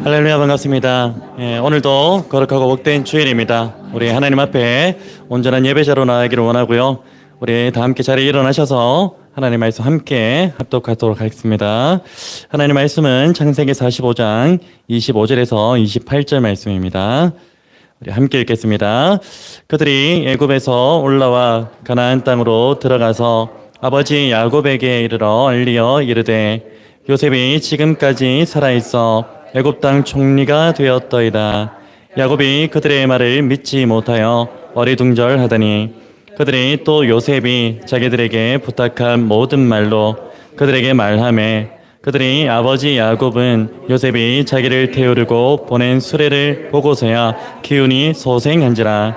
할렐루야, 반갑습니다. 오늘도 거룩하고 복된 주일입니다. 우리 하나님 앞에 온전한 예배자로 나아가기를 원하고요. 우리 다 함께 자리에 일어나셔서 하나님 말씀 함께 합독하도록 하겠습니다. 하나님 말씀은 창세기 45장 25절에서 28절 말씀입니다. 우리 함께 읽겠습니다. 그들이 애굽에서 올라와 가나안 땅으로 들어가서 아버지 야곱에게 이르러 알리어 이르되 요셉이 지금까지 살아있어 애굽 땅 총리가 되었더이다. 야곱이 그들의 말을 믿지 못하여 어리둥절하더니 그들이 또 요셉이 자기들에게 부탁한 모든 말로 그들에게 말하매 그들이 아버지 야곱은 요셉이 자기를 태우려고 보낸 수레를 보고서야 기운이 소생한지라.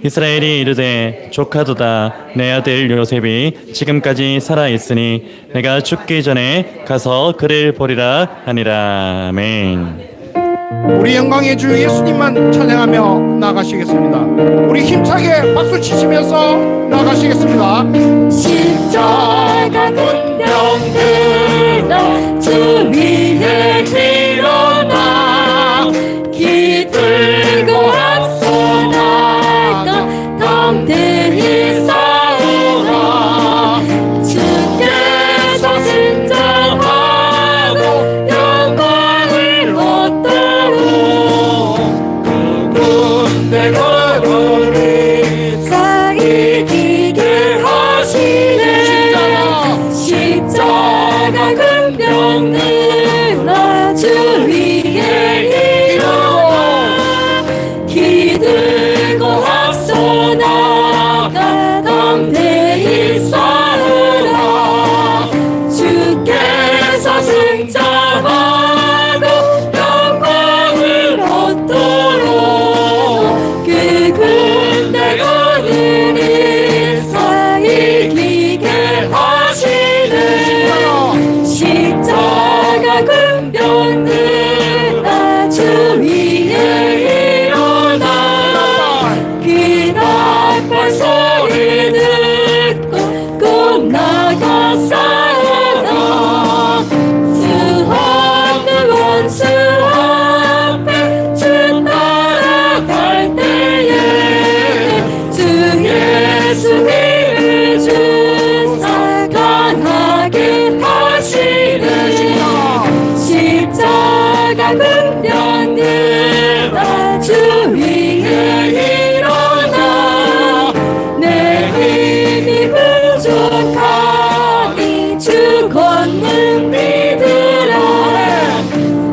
이스라엘이 이르되 조카도다. 내 아들 요셉이 지금까지 살아있으니 내가 죽기 전에 가서 그를 보리라 하니라. 아멘. 우리 영광의 주 예수님만 찬양하며 나가시겠습니다. 우리 힘차게 박수 치시면서 나가시겠습니다. 십자가 군병들아 주 위에 일어나 기들고 앞서 나가 담대히 싸우라. 주께서 승천하고 영광을 얻도록 누군데 그들이 이기게 하시네. 십자가 금병들아 주 위에 일어나 기들고 앞서 나가 담대히 싸우라. 주께서 승천하고 영광을 얻도록 그 군대가 이기게 하시네. 십자가 군병들아 주 위에 일어나 그 나팔 소리 듣고 꼭 나가 싸우라. 수없는 원수 앞에 주 따라갈 때에 주 예수님을 주사 강하게 하시네. 십자가 군병들아 주 위에 일어나 내 힘이 부족하니 주 권능 믿으라.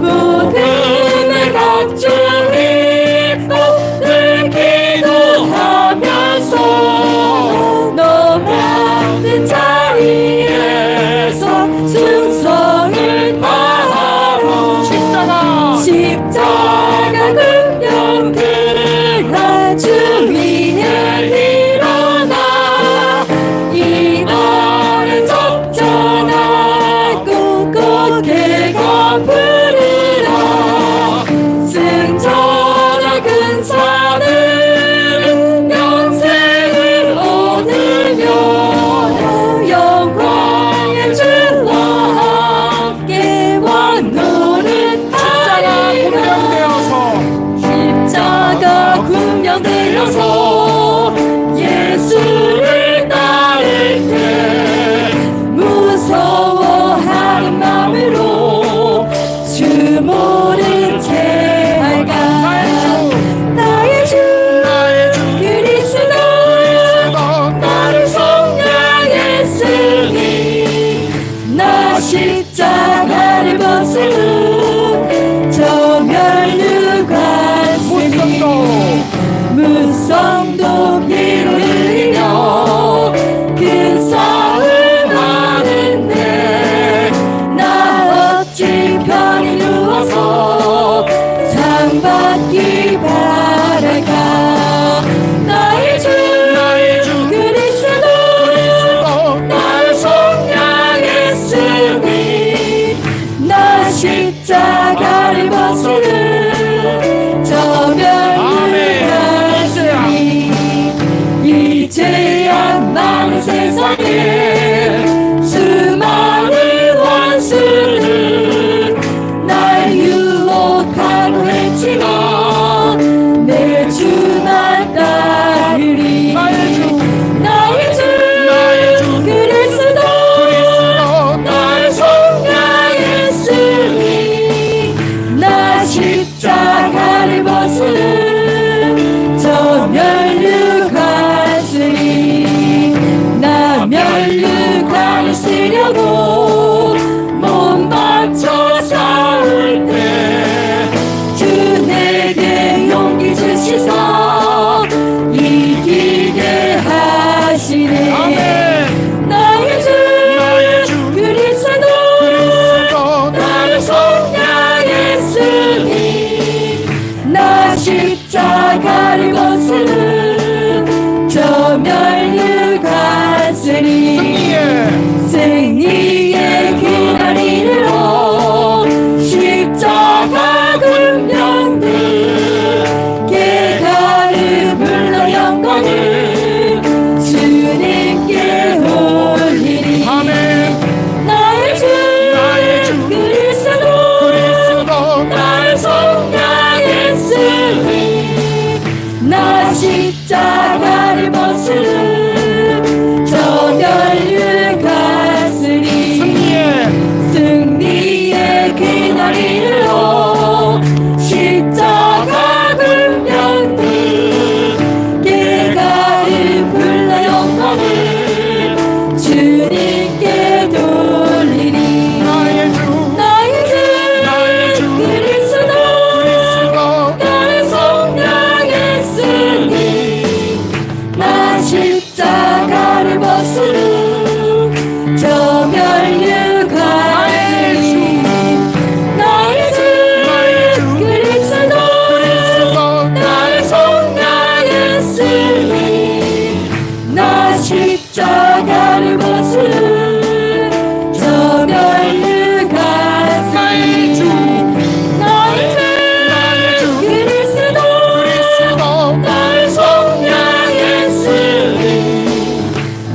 모든을 갖추고 늘 기도하면서 넘어진 자리에서 충성을 다하라. 십자가 금병들아 주 위에 일어나 이 나를 접전하고 꽃게가 부르라. 승천한 근사들은 영생을 얻으며 영광의 주와 함께 왕노릇하리라. 십자가 군병되어서 예수를 따를 때 무서워하는 마음으로 주 모른 채 할까. 나의 주 그리스도 나를 속량했으니 나 십자가를 벗은 저 멸류관으니 문성도 피로 흘리며 그 싸움 하는데 나 어찌 편히 누워서 상 받기 바랄까. 나의 주 그리스도 나를 속량했으니 나 십자가를 벗은 저 멸류관으니 이제야 많은 세상에 수많은 원수를 날 유혹하 작은 병들 개가를 불러 영광을 주님께 올리리. 아멘. 나의 주 그리스도 나를 속량했으니 나 십자가를 벗으는 저 멸류 갔으리. 승리의 그날 이르러 십자가 군병들 개가를 불러 영광을 주님께 돌리리. 나의 주 그리스도 나를 속량했으니 나 십자가를 벗으는 저 멸류 갔으니 나의 주 그리스도 나를 속량했으니 나 십자가를 벗으는 저 멸류 갔으니 나의 주 그리스도 나를 속량했으니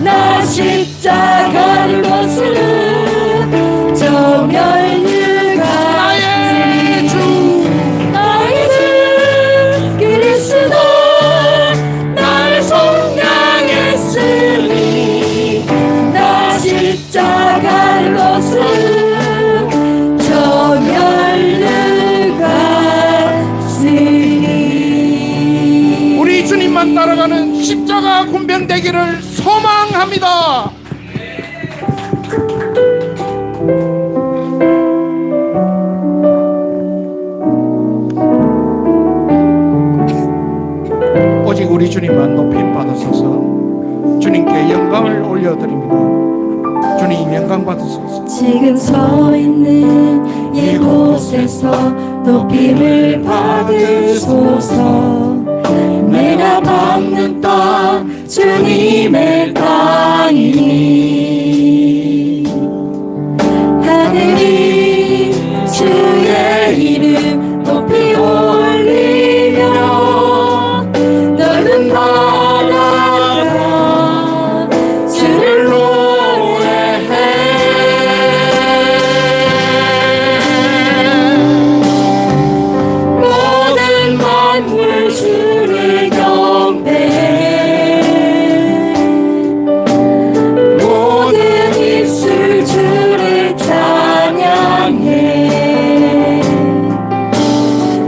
나 십자가를 벗으는 저 멸류 갔으니 나의 주 그리스도 나를 속량했으니 나 십자가를 벗으는 저 멸류 갔으니. 우리 주님만 따라가는 십자가 군병 되기를 소망합니다. 오직 우리 주님만 높임 받으소서. 주님께 영광을 올려드립니다. 주님 영광 받으소서. 지금 서 있는 이곳에서 높임을 받으소서. 내가 밟는 땅 주님의 땅이니 하늘이 주의 이름 높이 올리며 넓은 바다가 주를 모든 만물 주를 경배해 모든 입술 주를 찬양해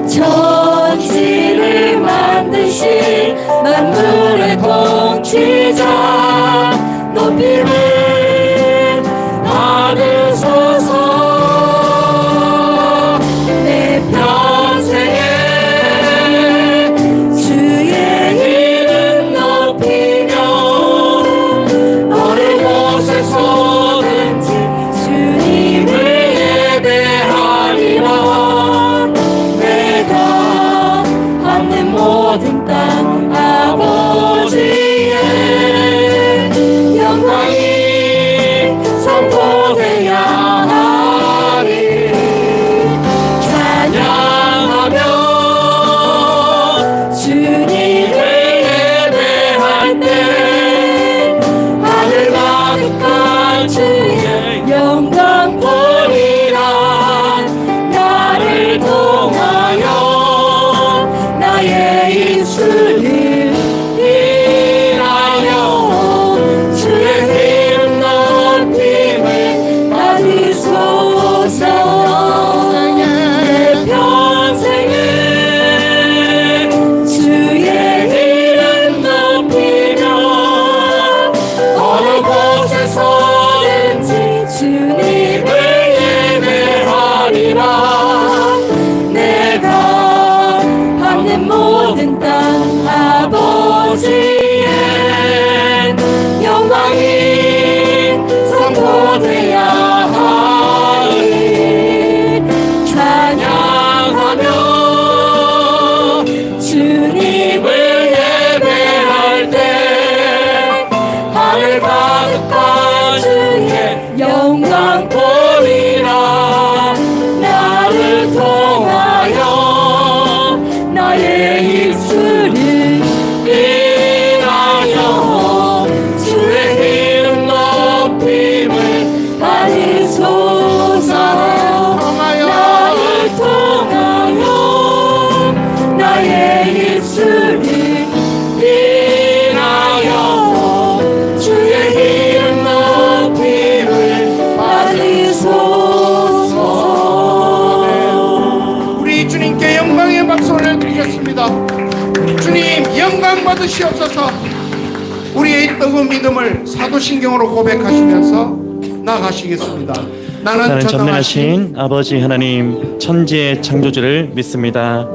천지를 만드신 만물의 통치자 높임을 받으소서. 내 평생에 주의 이름 높이며 어느 곳에서든지 주님을 예배하리라. 내가 받는 모든 땅 아버지의 우리 주님께 영광의 박수 올려드리겠습니다. 주님 영광 받으시옵소서. 우리의 뜨거운 믿음을 사도신경으로 고백하시면서 나가시겠습니다. 나는 전능하신 아버지 하나님 천지의 창조주를 믿습니다.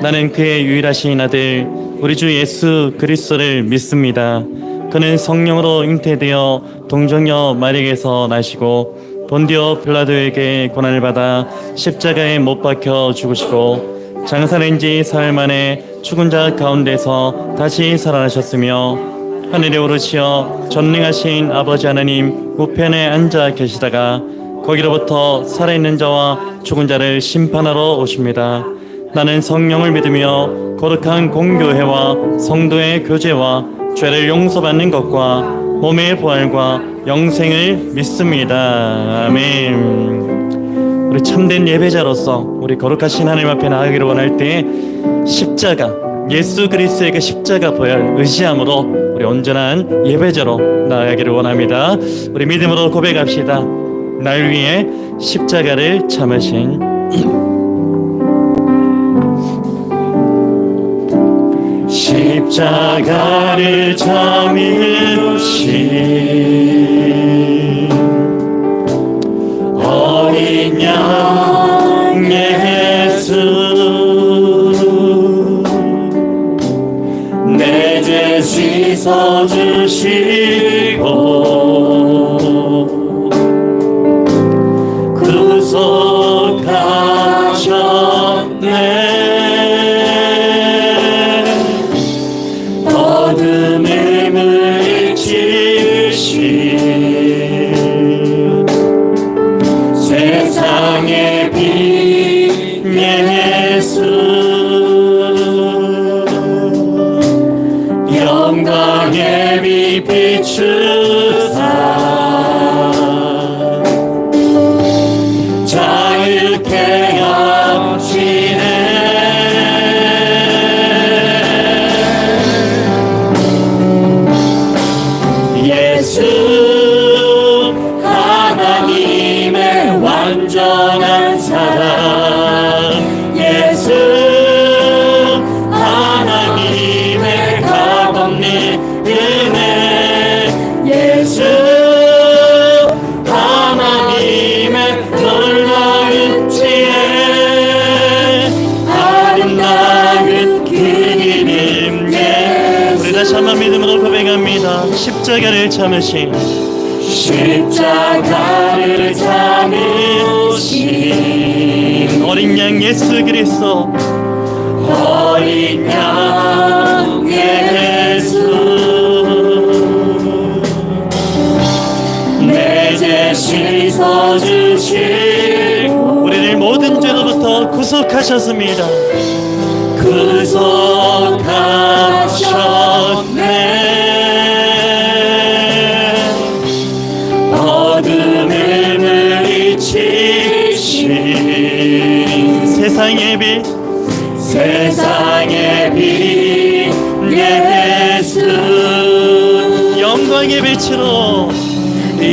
나는 그의 유일하신 아들 우리 주 예수 그리스도를 믿습니다. 그는 성령으로 잉태되어 동정녀 마리에게서 나시고 본디오 빌라도에게 고난을 받아 십자가에 못 박혀 죽으시고 장사된 지 사흘 만에 죽은 자 가운데서 다시 살아나셨으며 하늘에 오르시어 전능하신 아버지 하나님 우편에 앉아 계시다가 거기로부터 살아있는 자와 죽은 자를 심판하러 오십니다. 나는 성령을 믿으며 거룩한 공교회와 성도의 교제와 죄를 용서받는 것과 몸의 부활과 영생을 믿습니다. 아멘. 우리 참된 예배자로서 우리 거룩하신 하나님 앞에 나가기를 원할 때 십자가, 예수 그리스도의 그 십자가 보혈 의지함으로 우리 온전한 예배자로 나아가기를 원합니다. 우리 믿음으로 고백합시다. 날 위해 십자가를 참으신 십자가를 참으신 어린 양 예수 내 죄 씻어주시고 구속하셨네 어둠을 물리치신 세상의 빛 예수 영광의 빛 비추사 자유케 하시네 예수 하나님의 완전한 사랑 예수 하나님의 값없는 은혜 예수 하나님의 놀라운 지혜 아름다운 그 이름 예수 우리 다시 한번 믿음으로 고백합니다. 십자가를 참으신 십자가를 참으신 어린 양 예수 그리스도 어린 양 예수 내 죄 씻어주시고 우리를 모든 죄로부터 구속하셨습니다. 구속하셨네 어둠을 물리치신 세상의 빛 세상의 빛 예수 영광의 빛으로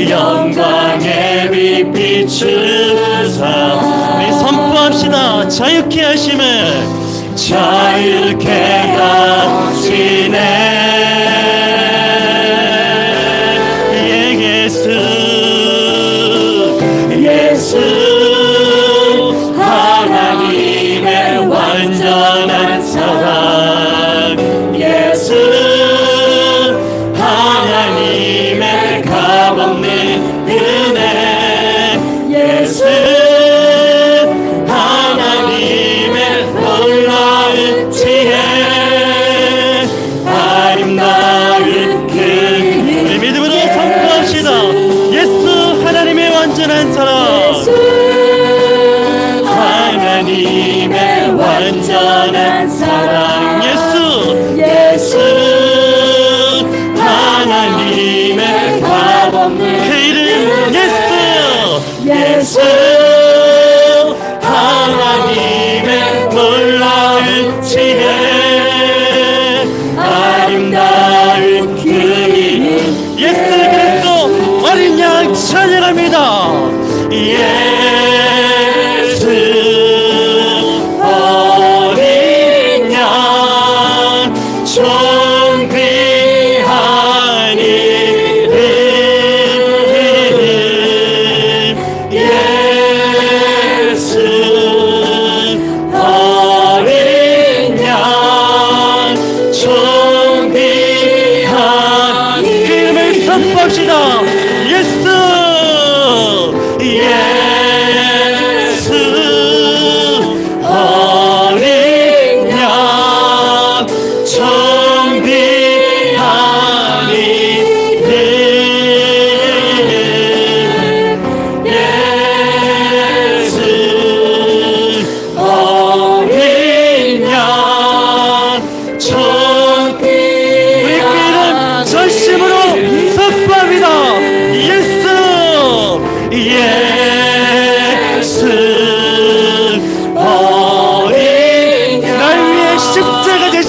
영광의 빛 비추사 우리 선포합시다. 자유케 하심을 자유케 하시네 예수 예수 하나님의 완전한 사랑 예수 하나님의 값없는 은혜 예수 하나님의 놀라운 지혜 아름다운 그 우리 믿음으로 선포합시다. 예수 하나님의 완전한 사랑 하나님의 완전한 사랑 예수 하나님의 값없는 그 이름 예수 하나님의 놀라운 지혜 아름다운 그 이름 예수 그리스도 어린 양 찬양합니다. 예수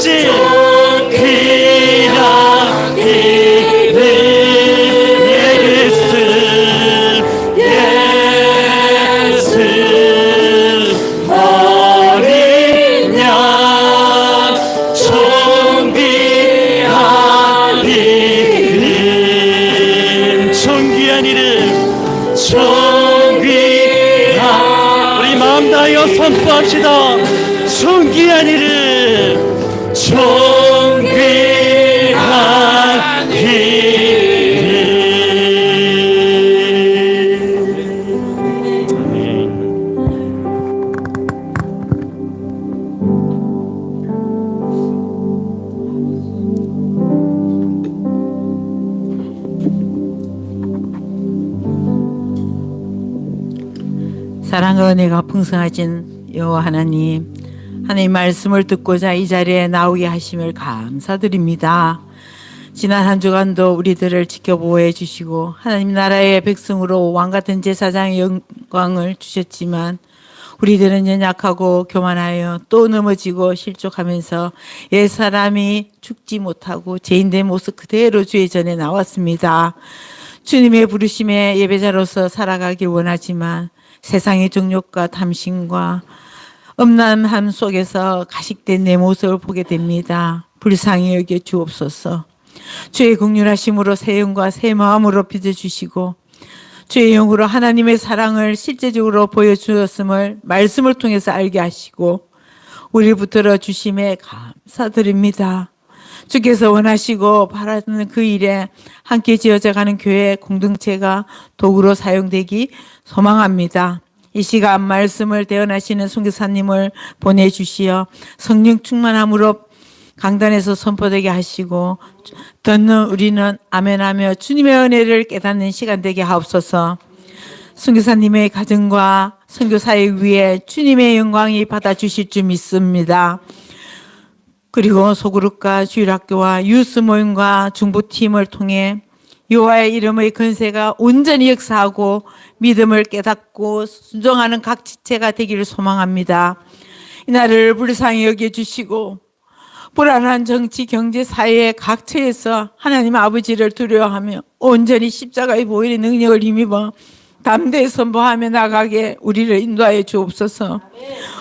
같이 귀한 이름 예수 어린 양 존귀한 이름 존귀한 이름 존귀한 우리 마음 다하여 선포합시다. 존귀한 이름 존귀한 이름 아멘. 사랑과 은혜가 풍성하신 여호와 하나님, 하나님 말씀을 듣고자 이 자리에 나오게 하심을 감사드립니다. 지난 한 주간도 우리들을 지켜보호해 주시고 하나님 나라의 백성으로 왕같은 제사장의 영광을 주셨지만 우리들은 연약하고 교만하여 또 넘어지고 실족하면서 옛사람이 죽지 못하고 죄인된 모습 그대로 주의 전에 나왔습니다. 주님의 부르심에 예배자로서 살아가길 원하지만 세상의 정욕과 탐심과 음란함 속에서 가식된 내 모습을 보게 됩니다. 불쌍히 여겨 주옵소서. 주의 긍휼하심으로 새 영과 새 마음으로 빚어주시고 주의 영으로 하나님의 사랑을 실제적으로 보여주었음을 말씀을 통해서 알게 하시고 우리를 붙들어 주심에 감사드립니다. 주께서 원하시고 바라는 그 일에 함께 지어져가는 교회 공동체가 도구로 사용되기 소망합니다. 이 시간 말씀을 대언하시는 선교사님을 보내주시어 성령 충만함으로 강단에서 선포되게 하시고 듣는 우리는 아멘하며 주님의 은혜를 깨닫는 시간 되게 하옵소서. 선교사님의 가정과 선교사역 위에 주님의 영광이 받아주실 줄 믿습니다. 그리고 소그룹과 주일학교와 유스 모임과 중보팀을 통해 여호와의 이름의 건세가 온전히 역사하고 믿음을 깨닫고 순종하는 각 지체가 되기를 소망합니다. 이날을 불쌍히 여겨주시고 불안한 정치, 경제, 사회의 각 처에서 하나님 아버지를 두려워하며 온전히 십자가의 보혈의 능력을 힘입어 담대히 선포하며 나가게 우리를 인도하여 주옵소서.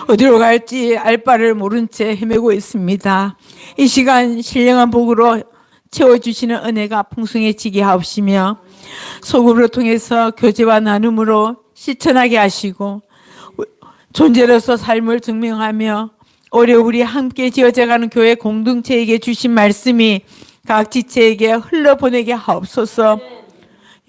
어디로 갈지 알 바를 모른 채 헤매고 있습니다. 이 시간 신령한 복으로 채워주시는 은혜가 풍성해지게 하옵시며 소금으로 통해서 교제와 나눔으로 실천하게 하시고 존재로서 삶을 증명하며 올해 우리 함께 지어져가는 교회 공동체에게 주신 말씀이 각 지체에게 흘러보내게 하옵소서.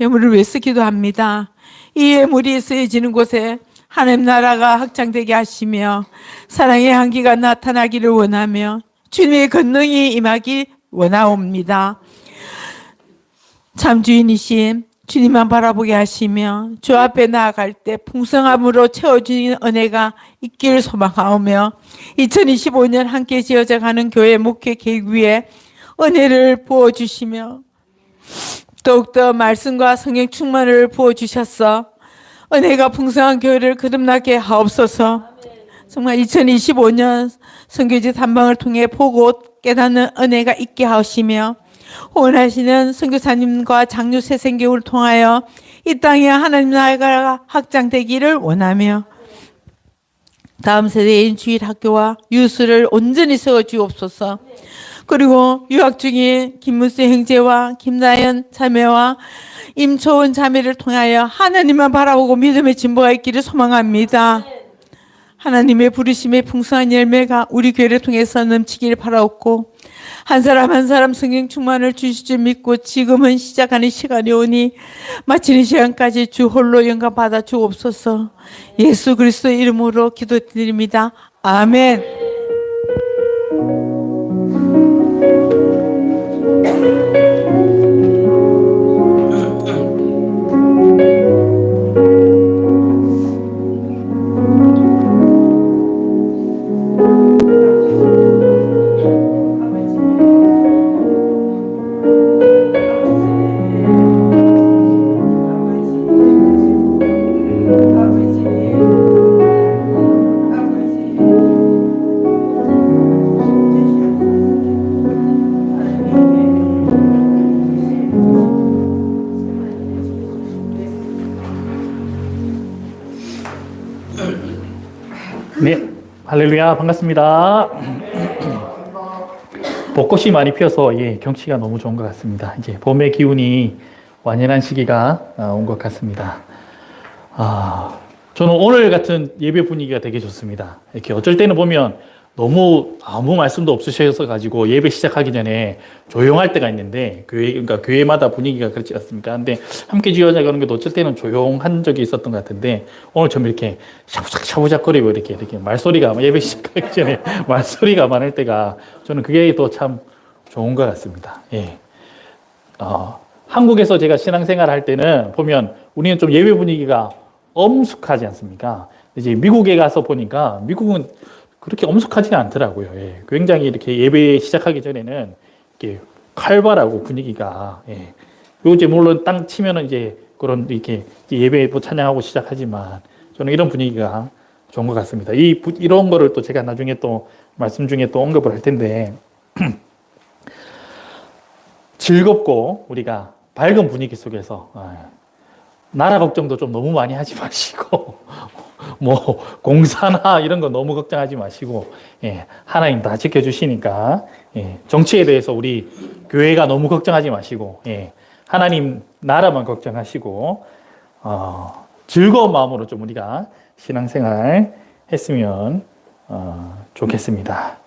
예물을 위해서 기도합니다. 이 예물이 쓰여지는 곳에 하나님 나라가 확장되게 하시며 사랑의 향기가 나타나기를 원하며 주님의 권능이 임하기 원하옵니다. 참 주인이신 주님만 바라보게 하시며 주 앞에 나아갈 때 풍성함으로 채워주는 은혜가 있기를 소망하오며 2025년 함께 지어져가는 교회 목회 계획 위에 은혜를 부어주시며 더욱더 말씀과 성령 충만을 부어주셔서 은혜가 풍성한 교회를 거듭나게 하옵소서. 정말 2025년 선교지 탐방을 통해 보고 깨닫는 은혜가 있게 하시며 원하시는 선교사님과 장로 새생교를 통하여 이 땅에 하나님 나라가 확장되기를 원하며 다음 세대인 주일학교와 유수를 온전히 세워주옵소서. 그리고 유학 중인 김문수 형제와 김나연 자매와 임초원 자매를 통하여 하나님만 바라보고 믿음의 진보가 있기를 소망합니다. 하나님의 부르심의 풍성한 열매가 우리 교회를 통해서 넘치기를 바라옵고 한 사람 한 사람 성령 충만을 주실 줄 믿고 지금은 시작하는 시간이 오니 마치는 시간까지 주 홀로 영광 받아 주옵소서. 예수 그리스도의 이름으로 기도드립니다. 아멘. 할렐루야, 반갑습니다. 벚꽃이 많이 피어서 경치가 너무 좋은 것 같습니다. 이제 봄의 기운이 완연한 시기가 온 것 같습니다. 저는 오늘 같은 예배 분위기가 되게 좋습니다. 이렇게 어쩔 때는 보면 너무 아무 말씀도 없으셔서 가지고 예배 시작하기 전에 조용할 때가 있는데 그러니까 교회마다 분위기가 그렇지 않습니까? 근데 함께 지어나가는 것도 어쩔 때는 조용한 적이 있었던 것 같은데 오늘 좀 이렇게 샤부작거리고 이렇게 말소리가 예배 시작하기 전에 말소리가 많을 때가 저는 그게 또 참 좋은 것 같습니다. 예. 한국에서 제가 신앙생활 할 때는 보면 우리는 좀 예배 분위기가 엄숙하지 않습니까? 이제 미국에 가서 보니까 미국은 그렇게 엄숙하지는 않더라고요. 예. 굉장히 이렇게 예배 시작하기 전에는 이렇게 활발하고 분위기가, 예. 요 이제 물론 땅 치면은 이제 그런 이렇게 예배 뭐 찬양하고 시작하지만 저는 이런 분위기가 좋은 것 같습니다. 이런 거를 또 제가 나중에 또 말씀 중에 또 언급을 할 텐데 즐겁고 우리가 밝은 분위기 속에서 나라 걱정도 좀 너무 많이 하지 마시고 뭐 공사나 이런 거 너무 걱정하지 마시고 하나님 다 지켜주시니까 정치에 대해서 우리 교회가 너무 걱정하지 마시고 하나님 나라만 걱정하시고 즐거운 마음으로 좀 우리가 신앙생활 했으면 좋겠습니다.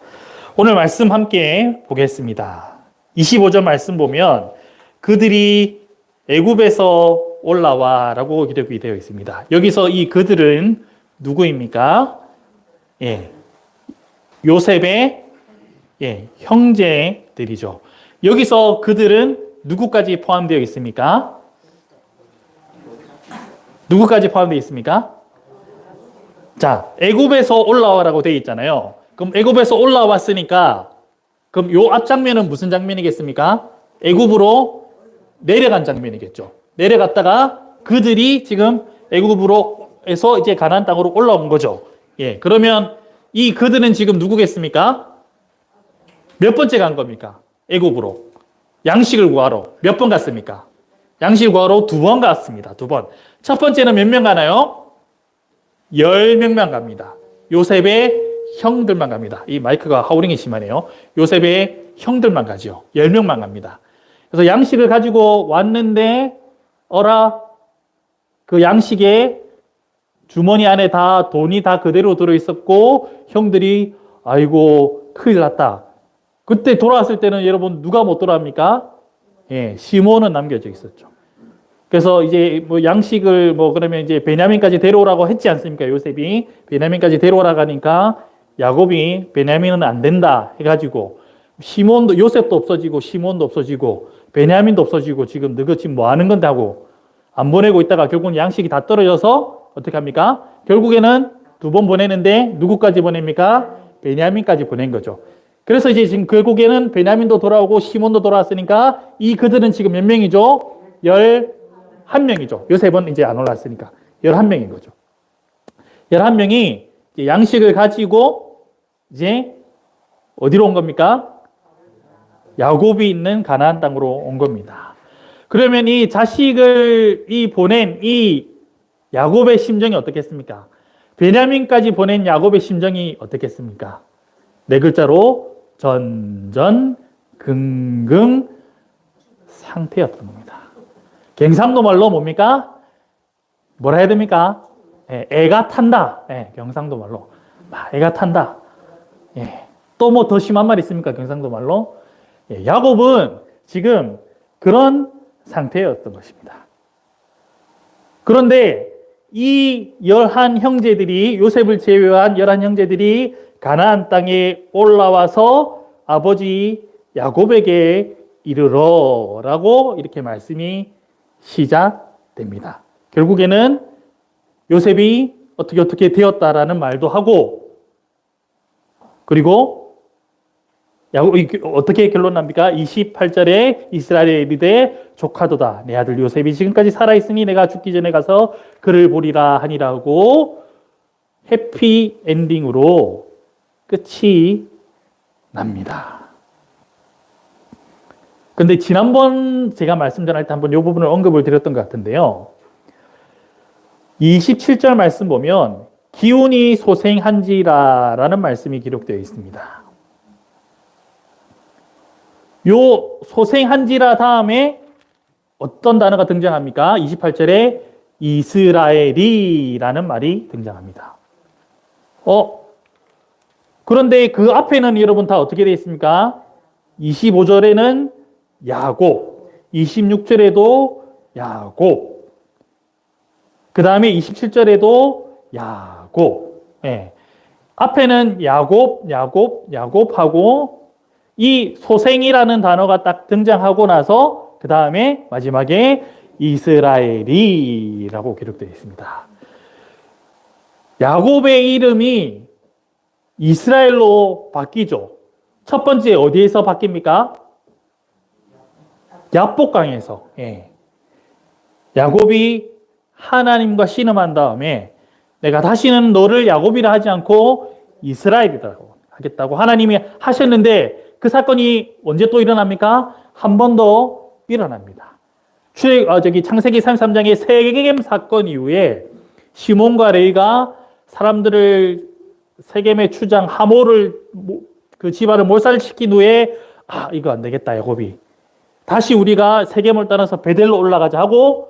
오늘 말씀 함께 보겠습니다. 25절 말씀 보면 그들이 애굽에서 올라와 라고 기록이 되어 있습니다. 여기서 이 그들은 누구입니까? 요셉의 형제들이죠. 여기서 그들은 누구까지 포함되어 있습니까? 누구까지 포함되어 있습니까? 자, 애굽에서 올라와라고 되어 있잖아요. 그럼 애굽에서 올라왔으니까 그럼 요 앞 장면은 무슨 장면이겠습니까? 애굽으로 내려간 장면이겠죠. 내려갔다가 그들이 지금 애굽으로에서 이제 가나안 땅으로 올라온 거죠. 그러면 이 그들은 지금 누구겠습니까? 몇 번째 간 겁니까? 애굽으로. 양식을 구하러 몇 번 갔습니까? 양식을 구하러 2번 갔습니다. 2번. 첫 번째는 몇 명 가나요? 10명만 갑니다. 요셉의 형들만 갑니다. 이 마이크가 하우링이 심하네요. 요셉의 형들만 가죠. 10명만 갑니다. 그래서 양식을 가지고 왔는데 그 양식에 주머니 안에 다 돈이 다 그대로 들어있었고 형들이 아이고 큰일 났다. 그때 돌아왔을 때는 여러분 누가 못 돌아옵니까? 시몬은 남겨져 있었죠. 그래서 이제 뭐 양식을 그러면 이제 베냐민까지 데려오라고 했지 않습니까? 요셉이 베냐민까지 데려오라고 하니까 야곱이 베냐민은 안 된다 해가지고 시몬도 요셉도 없어지고 시몬도 없어지고 베냐민도 없어지고 지금 너가 지금 뭐 하는 건데 하고 안 보내고 있다가 결국은 양식이 다 떨어져서 어떻게 합니까? 결국에는 2번 보내는데 누구까지 보냅니까? 베냐민까지 보낸 거죠. 그래서 이제 지금 결국에는 베냐민도 돌아오고 시몬도 돌아왔으니까 이 그들은 지금 몇 명이죠? 11명이죠. 요셉은 이제 안 올랐으니까 11명인 거죠. 11명이 양식을 가지고 이제 어디로 온 겁니까? 야곱이 있는 가나안 땅으로 온 겁니다. 그러면 이 자식을 보낸 이 야곱의 심정이 어떻겠습니까? 베냐민까지 보낸 야곱의 심정이 어떻겠습니까? 4글자로 전전긍긍 상태였던 겁니다. 경상도 말로 뭡니까? 뭐라 해야 됩니까? 애가 탄다. 경상도 말로. 애가 탄다. 또 뭐 더 심한 말 있습니까? 경상도 말로. 야곱은 지금 그런 상태였던 것입니다. 그런데 이 11형제들이 요셉을 제외한 11형제들이 가나안 땅에 올라와서 아버지 야곱에게 이르러라고 이렇게 말씀이 시작됩니다. 결국에는 요셉이 어떻게 되었다라는 말도 하고 그리고 어떻게 결론 납니까? 28절에 이스라엘에 이르되 조카도다 내 아들 요셉이 지금까지 살아있으니 내가 죽기 전에 가서 그를 보리라 하니라고 해피 엔딩으로 끝이 납니다. 근데 지난번 제가 말씀 전할 때 한번 이 부분을 언급을 드렸던 것 같은데요. 27절 말씀 보면 기운이 소생한지라라는 말씀이 기록되어 있습니다. 요 소생한지라 다음에 어떤 단어가 등장합니까? 28절에 이스라엘이라는 말이 등장합니다. 그런데 그 앞에는 여러분 다 어떻게 되어 있습니까? 25절에는 야곱, 26절에도 야곱, 그 다음에 27절에도 야곱. 예. 앞에는 야곱, 야곱, 야곱하고 이 소생이라는 단어가 딱 등장하고 나서 그 다음에 마지막에 이스라엘이라고 기록되어 있습니다. 야곱의 이름이 이스라엘로 바뀌죠. 첫 번째 어디에서 바뀝니까? 야복강에서. 예. 야곱이 하나님과 씨름한 다음에 내가 다시는 너를 야곱이라 하지 않고 이스라엘이라고 하겠다고 하나님이 하셨는데 그 사건이 언제 또 일어납니까? 한 번 더 일어납니다. 창세기 33장의 세겜 사건 이후에 시몬과 레위가 사람들을 세겜의 추장 하모를 그 집안을 몰살시킨 후에 이거 안 되겠다 야곱이 다시 우리가 세겜을 떠나서 베델로 올라가자 하고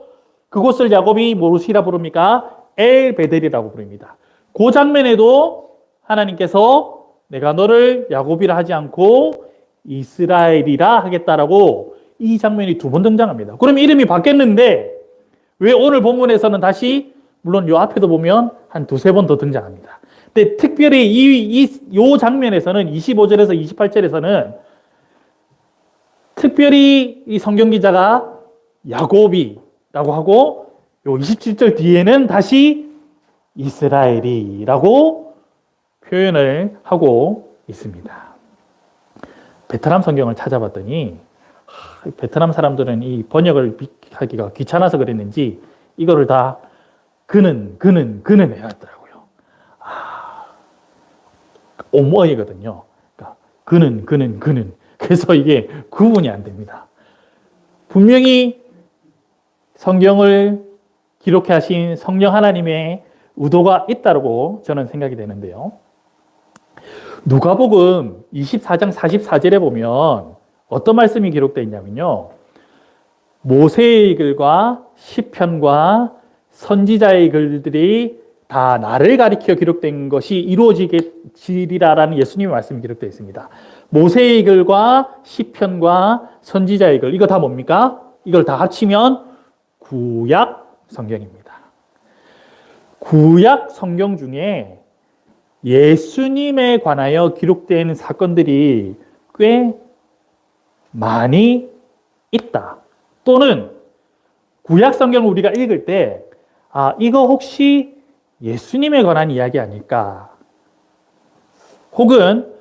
그곳을 야곱이 무엇이라 부릅니까? 엘 베델이라고 부릅니다. 그 장면에도 하나님께서 내가 너를 야곱이라 하지 않고 이스라엘이라 하겠다라고 이 장면이 두 번 등장합니다. 그럼 이름이 바뀌었는데 왜 오늘 본문에서는 다시 물론 요 앞에도 보면 한 두세 번 더 등장합니다. 근데 특별히 이 장면에서는 25절에서 28절에서는 특별히 이 성경 기자가 야곱이라고 하고 요 27절 뒤에는 다시 이스라엘이라고 표현을 하고 있습니다. 베트남 성경을 찾아봤더니 베트남 사람들은 이 번역을 하기가 귀찮아서 그랬는지 이거를 다 그는 해왔더라고요. 오머이거든요. 그러니까 그는. 그래서 이게 구분이 안 됩니다. 분명히 성경을 기록해 하신 성령 하나님의 의도가 있다고 저는 생각이 되는데요. 누가복음 24장 44절에 보면 어떤 말씀이 기록되어 있냐면요. 모세의 글과 시편과 선지자의 글들이 다 나를 가리켜 기록된 것이 이루어지리라라는 예수님의 말씀이 기록되어 있습니다. 모세의 글과 시편과 선지자의 글 이거 다 뭡니까? 이걸 다 합치면 구약 성경입니다. 구약 성경 중에 예수님에 관하여 기록된 사건들이 꽤 많이 있다. 또는 구약 성경을 우리가 읽을 때 이거 혹시 예수님에 관한 이야기 아닐까? 혹은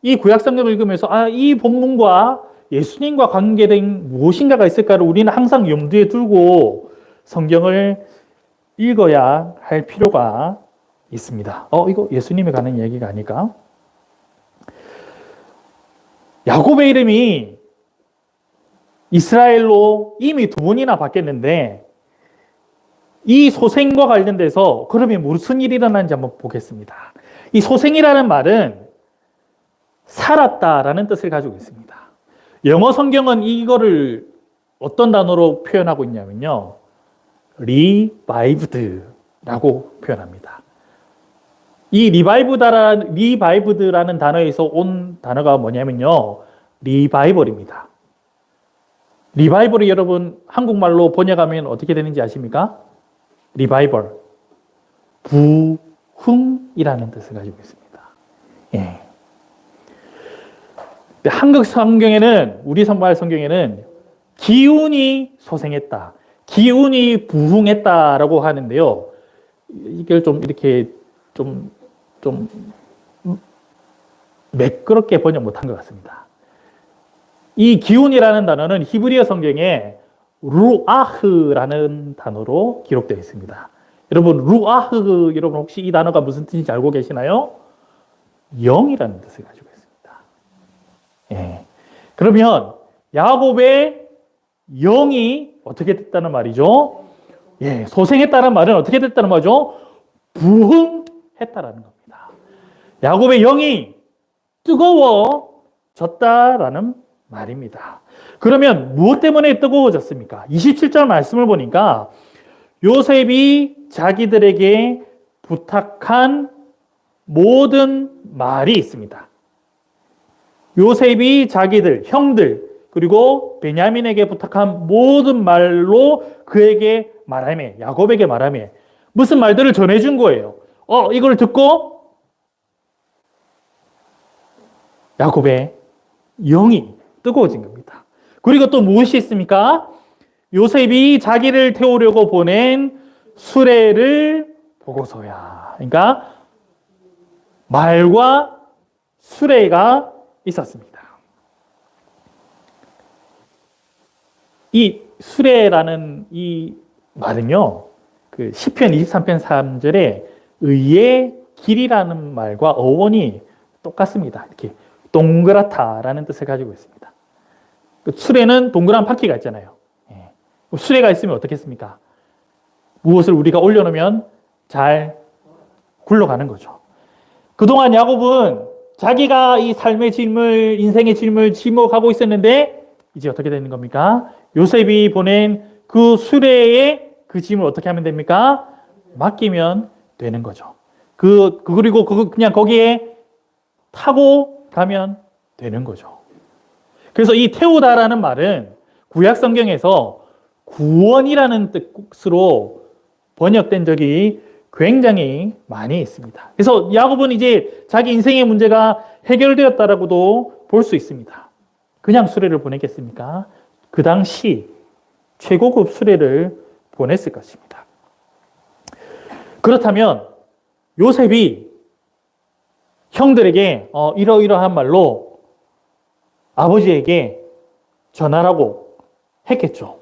이 구약 성경을 읽으면서 이 본문과 예수님과 관계된 무엇인가가 있을까를 우리는 항상 염두에 두고 성경을 읽어야 할 필요가 있습니다. 이거 예수님에 관한 이야기가 아닐까? 야곱의 이름이 이스라엘로 이미 두 번이나 바뀌었는데 이 소생과 관련돼서 그러면 무슨 일이 일어났는지 한번 보겠습니다. 이 소생이라는 말은 살았다라는 뜻을 가지고 있습니다. 영어 성경은 이거를 어떤 단어로 표현하고 있냐면요. revived라고 표현합니다. 이 리바이브드라는 단어에서 온 단어가 뭐냐면요. 리바이벌입니다. 리바이벌이 여러분 한국말로 번역하면 어떻게 되는지 아십니까? 리바이벌. 부흥이라는 뜻을 가지고 있습니다. 예. 한국 성경에는, 우리 선발 성경에는 기운이 소생했다. 기운이 부흥했다라고 하는데요. 이걸 좀 이렇게 좀 매끄럽게 번역 못한 것 같습니다. 이 기운이라는 단어는 히브리어 성경에 루아흐라는 단어로 기록되어 있습니다. 여러분, 루아흐, 여러분 혹시 이 단어가 무슨 뜻인지 알고 계시나요? 영이라는 뜻을 가지고 있습니다. 예. 그러면 야곱의 영이 어떻게 됐다는 말이죠? 예, 소생했다는 말은 어떻게 됐다는 말이죠? 부흥했다는 했다라는 겁니다. 야곱의 영이 뜨거워졌다라는 말입니다. 그러면 무엇 때문에 뜨거워졌습니까? 27절 말씀을 보니까 요셉이 자기들에게 부탁한 모든 말이 있습니다. 요셉이 자기들, 형들, 그리고 베냐민에게 부탁한 모든 말로 그에게 말하며, 야곱에게 말하며 무슨 말들을 전해준 거예요. 이걸 듣고 야곱의 영이 뜨거워진 겁니다. 그리고 또 무엇이 있습니까? 요셉이 자기를 태우려고 보낸 수레를 보고서야. 그러니까 말과 수레가 있었습니다. 이 수레라는 이 말은요, 그 시편 23편 3절에 의의 길이라는 말과 어원이 똑같습니다. 이렇게 동그랗다라는 뜻을 가지고 있습니다. 그 수레는 동그란 바퀴가 있잖아요. 수레가 있으면 어떻겠습니까? 무엇을 우리가 올려놓으면 잘 굴러가는 거죠. 그동안 야곱은 자기가 이 삶의 짐을, 인생의 짐을 짊어가고 있었는데 이제 어떻게 되는 겁니까? 요셉이 보낸 그 수레에 그 짐을 어떻게 하면 됩니까? 맡기면 되는 거죠. 그리고 그냥 거기에 타고 가면 되는 거죠. 그래서 이 태우다라는 말은 구약 성경에서 구원이라는 뜻으로 번역된 적이 굉장히 많이 있습니다. 그래서 야곱은 이제 자기 인생의 문제가 해결되었다라고도 볼 수 있습니다. 그냥 수레를 보냈겠습니까? 그 당시 최고급 수레를 보냈을 것입니다. 그렇다면 요셉이 형들에게 이러이러한 말로 아버지에게 전하라고 했겠죠.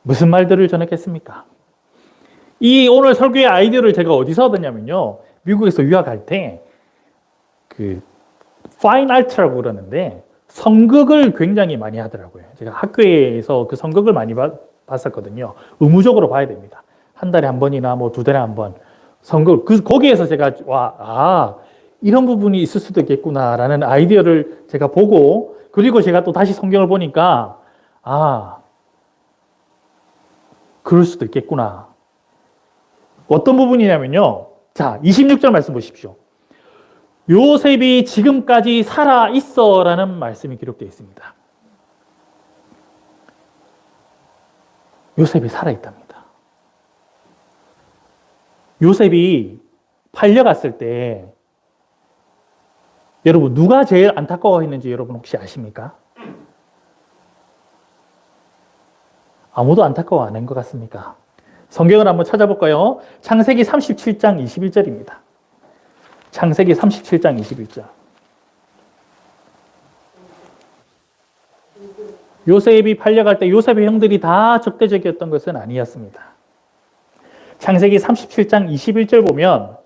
무슨 말들을 전했겠습니까? 이 오늘 설교의 아이디어를 제가 어디서 얻었냐면요. 미국에서 유학할 때 그 파인 아트라고 그러는데 성극을 굉장히 많이 하더라고요. 제가 학교에서 그 성극을 많이 봤었거든요. 의무적으로 봐야 됩니다. 한 달에 한 번이나 뭐 두 달에 한 번 성극. 거기에서 제가 이런 부분이 있을 수도 있겠구나라는 아이디어를 제가 보고, 그리고 제가 또 다시 성경을 보니까 그럴 수도 있겠구나. 어떤 부분이냐면요. 자, 26절 말씀 보십시오. 요셉이 지금까지 살아 있어라는 말씀이 기록되어 있습니다. 요셉이 살아 있답니다. 요셉이 팔려갔을 때 여러분 누가 제일 안타까워했는지 여러분 혹시 아십니까? 아무도 안타까워 안 한 것 같습니까? 성경을 한번 찾아볼까요? 창세기 37장 21절입니다. 창세기 37장 21절. 요셉이 팔려갈 때 요셉의 형들이 다 적대적이었던 것은 아니었습니다. 창세기 37장 21절 보면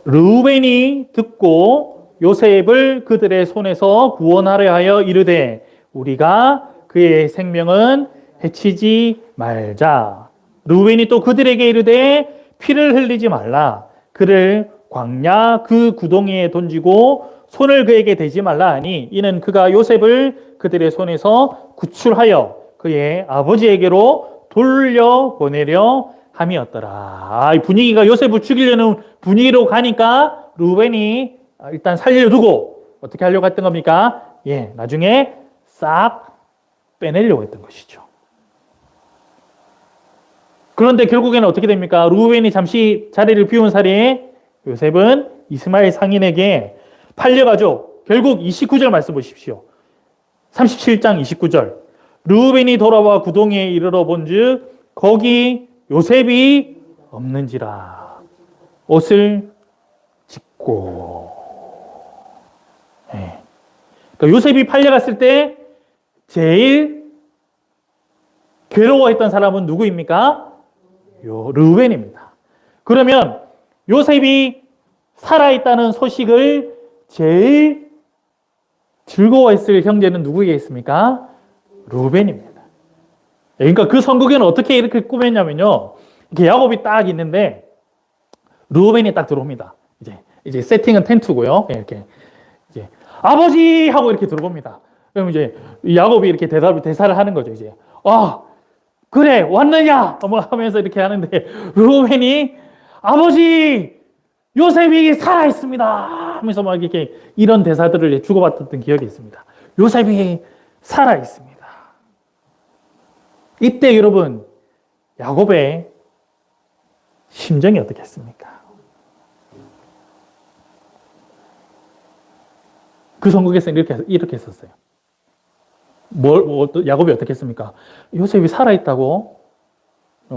르우벤이 듣고 요셉을 그들의 손에서 구원하려 하여 이르되 우리가 그의 생명은 해치지 말자. 르우벤이 또 그들에게 이르되 피를 흘리지 말라. 그를 광야 그 구덩이에 던지고 손을 그에게 대지 말라 하니 이는 그가 요셉을 그들의 손에서 구출하여 그의 아버지에게로 돌려보내려 함이었더라. 이 분위기가 요셉을 죽이려는 분위기로 가니까 르우벤이 일단 살려두고 어떻게 하려고 했던 겁니까? 나중에 싹 빼내려고 했던 것이죠. 그런데 결국에는 어떻게 됩니까? 르우벤이 잠시 자리를 비운 사이에 요셉은 이스마엘 상인에게 팔려가죠. 결국 29절 말씀 보십시오. 37장 29절. 르우벤이 돌아와 구덩이에 이르러 본즉 거기 요셉이 없는지라. 옷을 찢고. 그러니까 요셉이 팔려갔을 때 제일 괴로워했던 사람은 누구입니까? 르우벤입니다. 그러면 요셉이 살아있다는 소식을 제일 즐거워했을 형제는 누구겠습니까? 르우벤입니다. 그러니까 그 성극에는 어떻게 이렇게 꾸몄냐면요. 이렇게 야곱이 딱 있는데 르우벤이 딱 들어옵니다. 이제 세팅은 텐트고요. 예, 이렇게 이제 아버지 하고 이렇게 들어봅니다. 그럼 이제 야곱이 이렇게 대사를 하는 거죠. 이제 그래 왔느냐 뭐 하면서 이렇게 하는데 르우벤이 아버지 요셉이 살아 있습니다 하면서 막 이렇게 이런 대사들을 주고받았던 기억이 있습니다. 요셉이 살아 있습니다. 이때 여러분 야곱의 심정이 어떻겠습니까? 그 성경에서는 이렇게 썼어요. 야곱이 어떻게 했습니까? 요셉이 살아있다고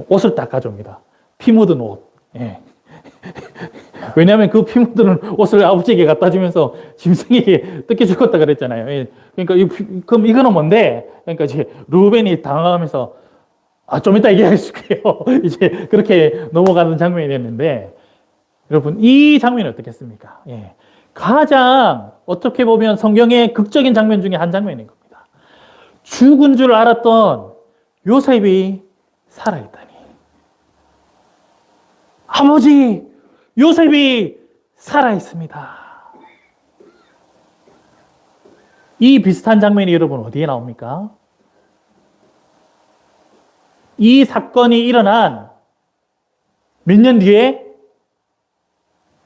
옷을 딱 가져옵니다. 피 묻은 옷. 예. 왜냐하면 그 피 묻은 옷을 아버지에게 갖다 주면서 짐승에게 뜯겨 죽었다 그랬잖아요. 예. 그러니까 그럼 이거는 뭔데? 그러니까 이제 르우벤이 당황하면서 좀 이따 얘기해줄게요. 이제 그렇게 넘어가는 장면이 됐는데 여러분 이 장면이 어떻겠습니까? 예. 가장 어떻게 보면 성경의 극적인 장면 중에 한 장면인 겁니다. 죽은 줄 알았던 요셉이 살아있다니. 아버지, 요셉이 살아있습니다. 이 비슷한 장면이 여러분 어디에 나옵니까? 이 사건이 일어난 몇 년 뒤에?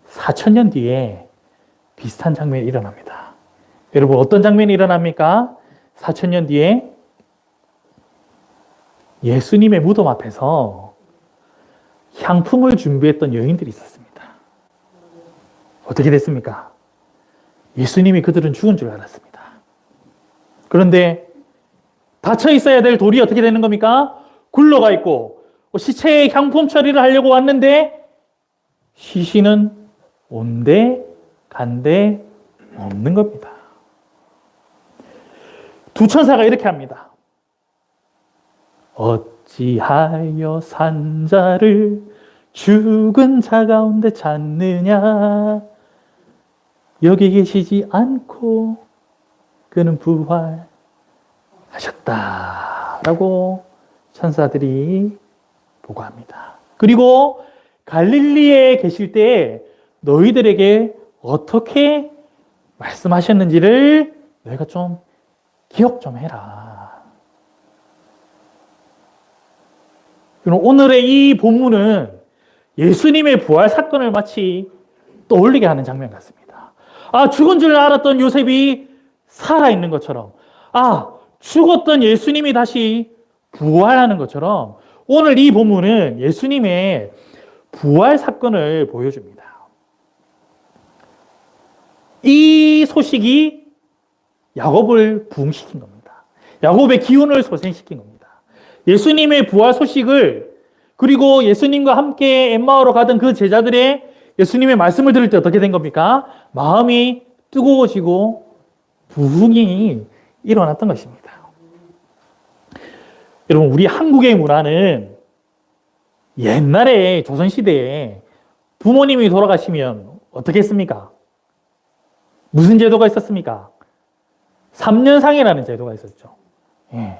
4,000년 뒤에 비슷한 장면이 일어납니다. 여러분 어떤 장면이 일어납니까? 4,000년 뒤에 예수님의 무덤 앞에서 향품을 준비했던 여인들이 있었습니다. 어떻게 됐습니까? 예수님이 그들은 죽은 줄 알았습니다. 그런데 닫혀 있어야 될 돌이 어떻게 되는 겁니까? 굴러가 있고 시체에 향품 처리를 하려고 왔는데 시신은 온데 간데 없는 겁니다. 두 천사가 이렇게 합니다. 어찌하여 산자를 죽은 자 가운데 찾느냐? 여기 계시지 않고 그는 부활하셨다라고 천사들이 보고합니다. 그리고 갈릴리에 계실 때 너희들에게 어떻게 말씀하셨는지를 너희가 좀 기억 좀 해라. 오늘의 이 본문은 예수님의 부활 사건을 마치 떠올리게 하는 장면 같습니다. 죽은 줄 알았던 요셉이 살아있는 것처럼, 죽었던 예수님이 다시 부활하는 것처럼 오늘 이 본문은 예수님의 부활 사건을 보여줍니다. 이 소식이 야곱을 부흥시킨 겁니다. 야곱의 기운을 소생시킨 겁니다. 예수님의 부활 소식을 그리고 예수님과 함께 엠마오로 가던 그 제자들의 예수님의 말씀을 들을 때 어떻게 된 겁니까? 마음이 뜨거워지고 부흥이 일어났던 것입니다. 여러분 우리 한국의 문화는 옛날에 조선시대에 부모님이 돌아가시면 어떻게 했습니까? 무슨 제도가 있었습니까? 3년상이라는 제도가 있었죠. 예.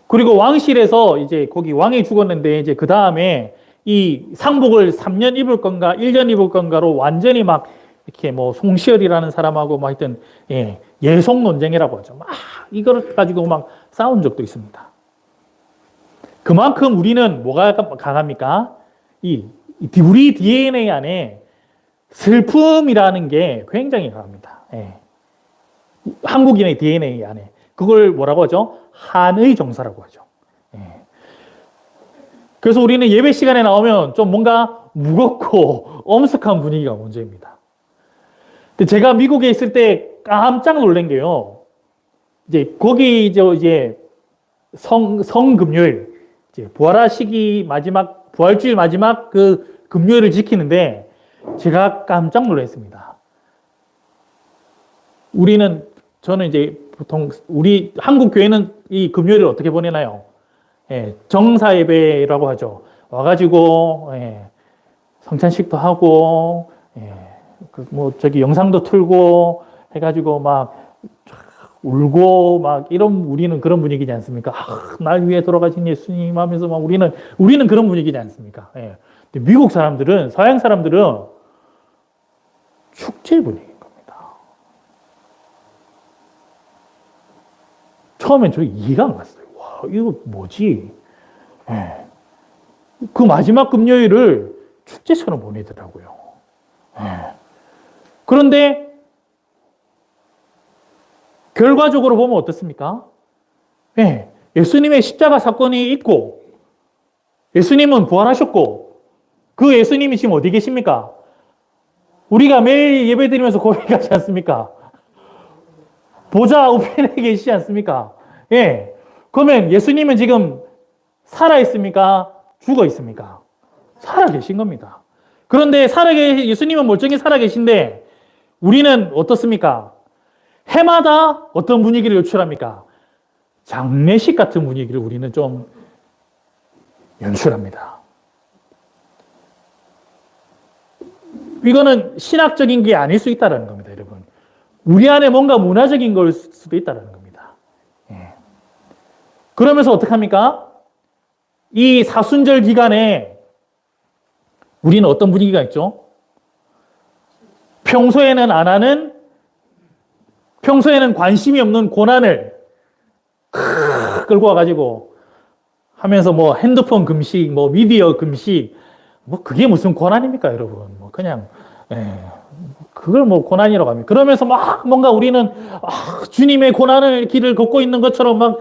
그리고 왕실에서 이제 거기 왕이 죽었는데 이제 그 다음에 이 상복을 3년 입을 건가 1년 입을 건가로 완전히 막 이렇게 뭐 송시열이라는 사람하고 막 하여튼 예속 논쟁이라고 하죠. 막 이걸 가지고 막 싸운 적도 있습니다. 그만큼 우리는 뭐가 강합니까? 우리 DNA 안에 슬픔이라는 게 굉장히 강합니다. 한국인의 DNA 안에. 그걸 뭐라고 하죠? 한의 정서라고 하죠. 그래서 우리는 예배 시간에 나오면 좀 뭔가 무겁고 엄숙한 분위기가 문제입니다. 근데 제가 미국에 있을 때 깜짝 놀란 게요. 이제 거기 이제 성금요일, 이제 부활하시기 마지막, 부활주일 마지막 그 금요일을 지키는데 제가 깜짝 놀랐습니다. 저는 이제 보통 우리 한국 교회는 이 금요일을 어떻게 보내나요? 정사 예배라고 하죠. 와가지고 성찬식도 하고 영상도 틀고 해가지고 막 울고 막 우리는 그런 분위기지 않습니까? 날 위해 돌아가신 예수님 하면서 막 우리는 그런 분위기지 않습니까? 근데 미국 사람들은, 서양 사람들은 축제 분위기인 겁니다. 처음엔 저 이해가 안 갔어요. 와, 이거 뭐지? 예. 그 마지막 금요일을 축제처럼 보내더라고요. 예. 그런데 결과적으로 보면 어떻습니까? 예. 예수님의 십자가 사건이 있고 예수님은 부활하셨고 그 예수님이 지금 어디 계십니까? 우리가 매일 예배 드리면서 고백하지 않습니까? 보좌 우편에 계시지 않습니까? 예. 그러면 예수님은 지금 살아 있습니까? 죽어 있습니까? 살아 계신 겁니다. 그런데 예수님은 멀쩡히 살아 계신데 우리는 어떻습니까? 해마다 어떤 분위기를 연출합니까? 장례식 같은 분위기를 우리는 좀 연출합니다. 이거는 신학적인 게 아닐 수 있다는 겁니다, 여러분. 우리 안에 뭔가 문화적인 걸 수도 있다는 겁니다. 예. 그러면서 어떡합니까? 이 사순절 기간에 우리는 어떤 분위기가 있죠? 평소에는 안 하는, 평소에는 관심이 없는 고난을 끌고 와가지고 하면서 뭐 핸드폰 금식, 뭐 미디어 금식, 뭐 그게 무슨 고난입니까, 여러분? 뭐 그냥 그걸 뭐 고난이라고 합니다. 그러면서 막 뭔가 우리는 주님의 고난을 길을 걷고 있는 것처럼 막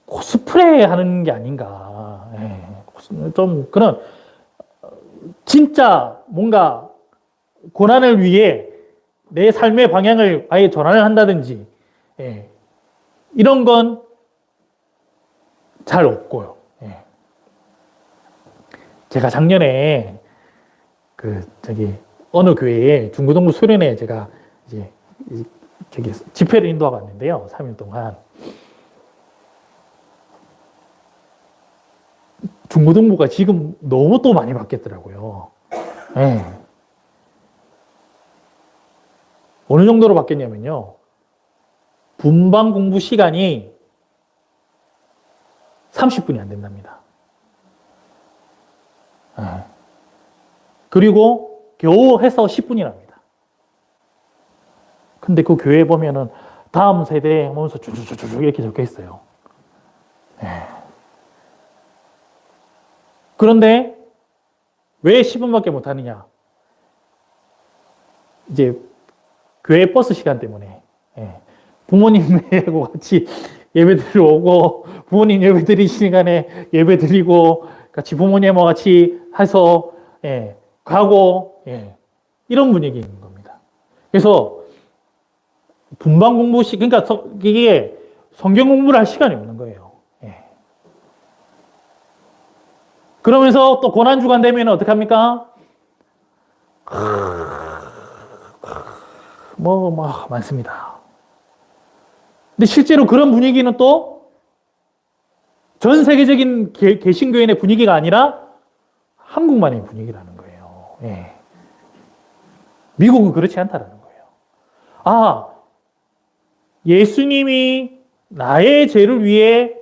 코스프레 하는 게 아닌가. 좀 그런 진짜 뭔가 고난을 위해 내 삶의 방향을 아예 전환을 한다든지 이런 건 잘 없고요. 제가 작년에 어느 교회에 중고등부 수련회 제가 이제 집회를 인도하고 왔는데요. 3일 동안. 중고등부가 지금 너무 또 많이 바뀌었더라고요. 어느 정도로 바뀌었냐면요. 분반 공부 시간이 30분이 안 된답니다. 그리고 겨우 해서 10분이랍니다. 근데 그 교회에 보면은 다음 세대 하면서 쭉쭉쭉 이렇게 적혀 있어요. 그런데 왜 10분밖에 못 하느냐? 이제 교회 버스 시간 때문에 부모님하고 같이 예배 드리러 오고 부모님 예배 드리시는 시간에 예배 드리고 같이 부모님하고 같이 해서 가고 이런 분위기인 겁니다. 그래서 분반 공부식 그러니까 이게 성경 공부를 할 시간이 없는 거예요. 그러면서 또 고난주간 되면 어떡합니까? 뭐 많습니다. 근데 실제로 그런 분위기는 또 전 세계적인 개신교인의 분위기가 아니라 한국만의 분위기라는 거예요. 미국은 그렇지 않다는 거예요. 예수님이 나의 죄를 위해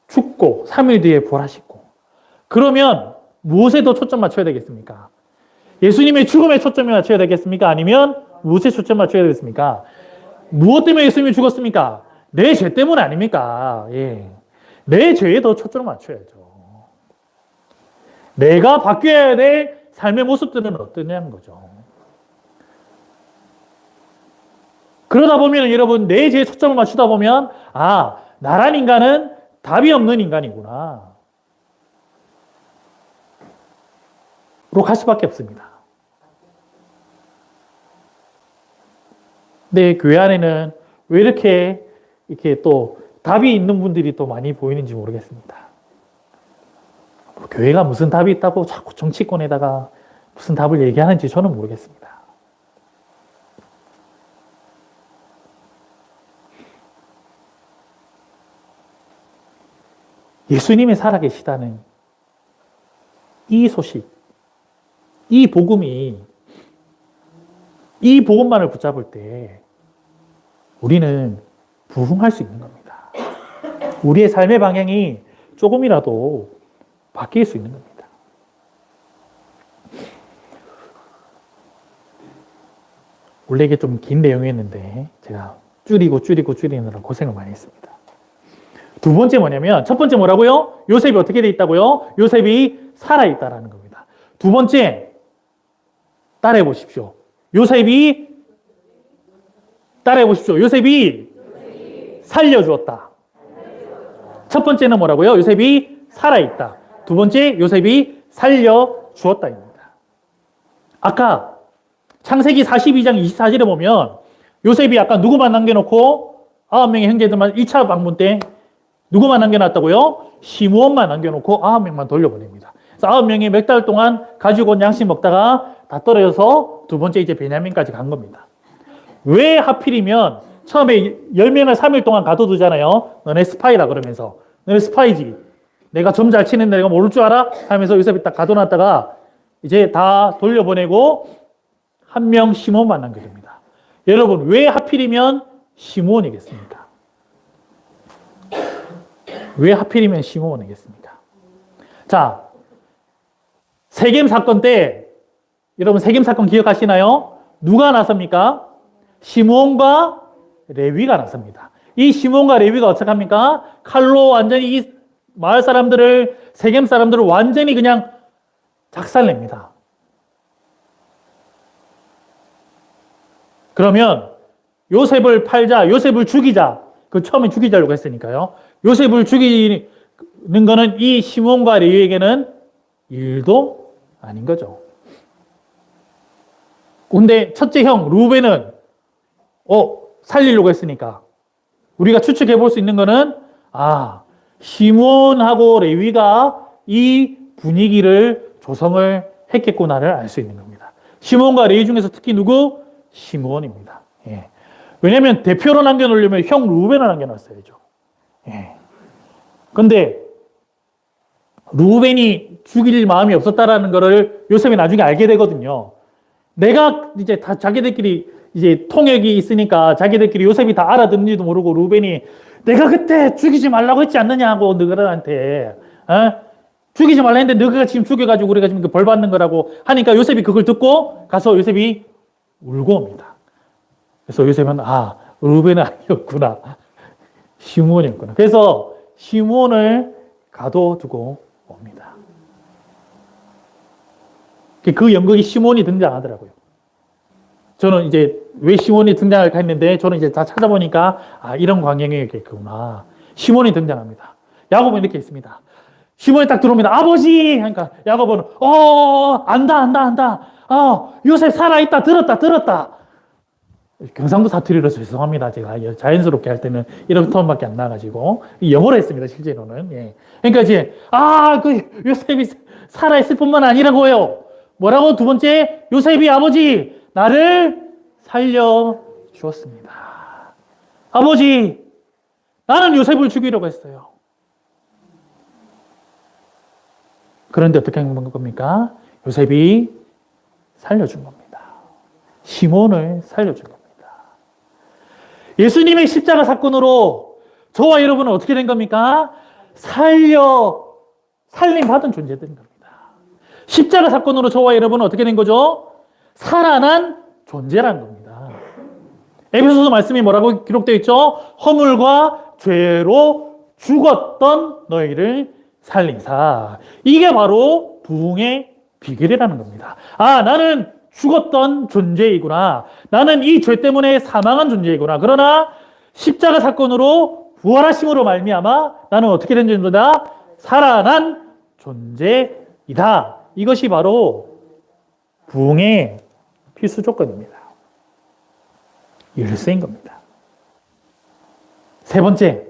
죽고 3일 뒤에 부활하시고 그러면 무엇에 더 초점 맞춰야 되겠습니까? 예수님의 죽음에 초점을 맞춰야 되겠습니까? 아니면 무엇에 초점 맞춰야 되겠습니까? 무엇 때문에 예수님이 죽었습니까? 내 죄 때문 아닙니까? 내 죄에 더 초점을 맞춰야죠. 내가 바뀌어야 될 삶의 모습들은 어떠냐는 거죠. 그러다 보면 여러분 내 죄에 초점을 맞추다 보면 나란 인간은 답이 없는 인간이구나 로 갈 수밖에 없습니다. 근데 교회 안에는 왜 이렇게 또 답이 있는 분들이 또 많이 보이는지 모르겠습니다. 교회가 무슨 답이 있다고 자꾸 정치권에다가 무슨 답을 얘기하는지 저는 모르겠습니다. 예수님이 살아계시다는 이 소식, 이 복음이 이 복음만을 붙잡을 때 우리는 부흥할 수 있는 겁니다. 우리의 삶의 방향이 조금이라도 바뀔 수 있는 겁니다. 원래 이게 좀 긴 내용이었는데 제가 줄이느라 고생을 많이 했습니다. 두 번째 뭐냐면, 첫 번째 뭐라고요? 요셉이 어떻게 돼 있다고요? 요셉이 살아있다라는 겁니다. 두 번째, 따라해 보십시오. 요셉이 살려주었다. 첫 번째는 뭐라고요? 요셉이 살아있다. 두 번째, 요셉이 살려주었다입니다. 아까 창세기 42장 24절에 보면 요셉이 아까 누구만 남겨놓고 9명의 형제들만 1차 방문 때 누구만 남겨놨다고요? 시므온만 남겨놓고 9명만 돌려보냅니다. 그래서 9명이 몇 달 동안 가지고 온 양식 먹다가 다 떨어져서 두 번째 이제 베냐민까지 간 겁니다. 왜 하필이면 처음에 10명을 3일 동안 가둬두잖아요. 너네 스파이라 그러면서. 너네 스파이지. 내가 점 잘 치는데 내가 모를 줄 알아? 하면서 요셉이 딱 가둬놨다가 이제 다 돌려보내고 한 명 시몬만 남겨둡니다. 여러분, 왜 하필이면 시몬이겠습니까? 왜 하필이면 시몬이겠습니까? 자, 세겜 사건 때 여러분 세겜 사건 기억하시나요? 누가 나섭니까? 시몬과 레위가 나섭니다. 이 시몬과 레위가 어떻게 합니까? 칼로 완전히 이 마을 사람들을, 세겜 사람들을 완전히 그냥 작살냅니다. 그러면 요셉을 팔자, 요셉을 죽이자. 그 처음에 죽이자려고 했으니까요. 요셉을 죽이는 거는 이 시몬과 레위에게는 일도 아닌 거죠. 근데 첫째 형 루벤은 살리려고 했으니까 우리가 추측해 볼 수 있는 거는 시몬하고 레위가 이 분위기를 조성을 했겠구나를 알 수 있는 겁니다. 시몬과 레위 중에서 특히 누구? 시몬입니다. 예. 왜냐하면 대표로 남겨놓으려면 형 루벤을 남겨놨어야죠. 예. 근데 루벤이 죽일 마음이 없었다라는 것을 요셉이 나중에 알게 되거든요. 내가 이제 다 자기들끼리 이제 통역이 있으니까 자기들끼리 요셉이 다 알아듣는지도 모르고 루벤이 내가 그때 죽이지 말라고 했지 않느냐고 너희들한테 죽이지 말라 했는데 너희가 지금 죽여가지고 우리가 지금 벌 받는 거라고 하니까 요셉이 그걸 듣고 가서 요셉이 울고 옵니다. 그래서 요셉은 루벤은 아니었구나. 시몬이었구나. 그래서 시몬을 가둬두고 옵니다. 그 연극이 시몬이 등장하더라고요. 저는 이제 왜 시몬이 등장할까 했는데 저는 이제 다 찾아보니까 이런 광경이겠구나. 시몬이 등장합니다. 야곱은 이렇게 있습니다. 시몬이 딱 들어옵니다. 아버지! 그러니까 야곱은 안다. 요셉 살아있다. 들었다. 경상도 사투리로서 죄송합니다. 제가 자연스럽게 할 때는 이런 톤밖에 안 나가지고 영어로 했습니다. 실제로는. 예. 그러니까 이제 그 요셉이 살아있을 뿐만 아니라고요. 뭐라고? 두 번째, 요셉이 아버지 나를 살려주었습니다. 아버지, 나는 요셉을 죽이려고 했어요. 그런데 어떻게 한 겁니까? 요셉이 살려준 겁니다. 시몬을 살려준 겁니다. 예수님의 십자가 사건으로 저와 여러분은 어떻게 된 겁니까? 살림받은 존재들인 겁니다. 십자가 사건으로 저와 여러분은 어떻게 된 거죠? 살아난 존재란 겁니다. 에베소서 말씀이 뭐라고 기록되어 있죠? 허물과 죄로 죽었던 너희를 살리사. 이게 바로 부흥의 비결이라는 겁니다. 나는 죽었던 존재이구나. 나는 이 죄 때문에 사망한 존재이구나. 그러나 십자가 사건으로 부활하심으로 말미암아 나는 어떻게 된 존재다? 살아난 존재이다. 이것이 바로 부흥의 필수 조건입니다. 열쇠인 겁니다. 세 번째,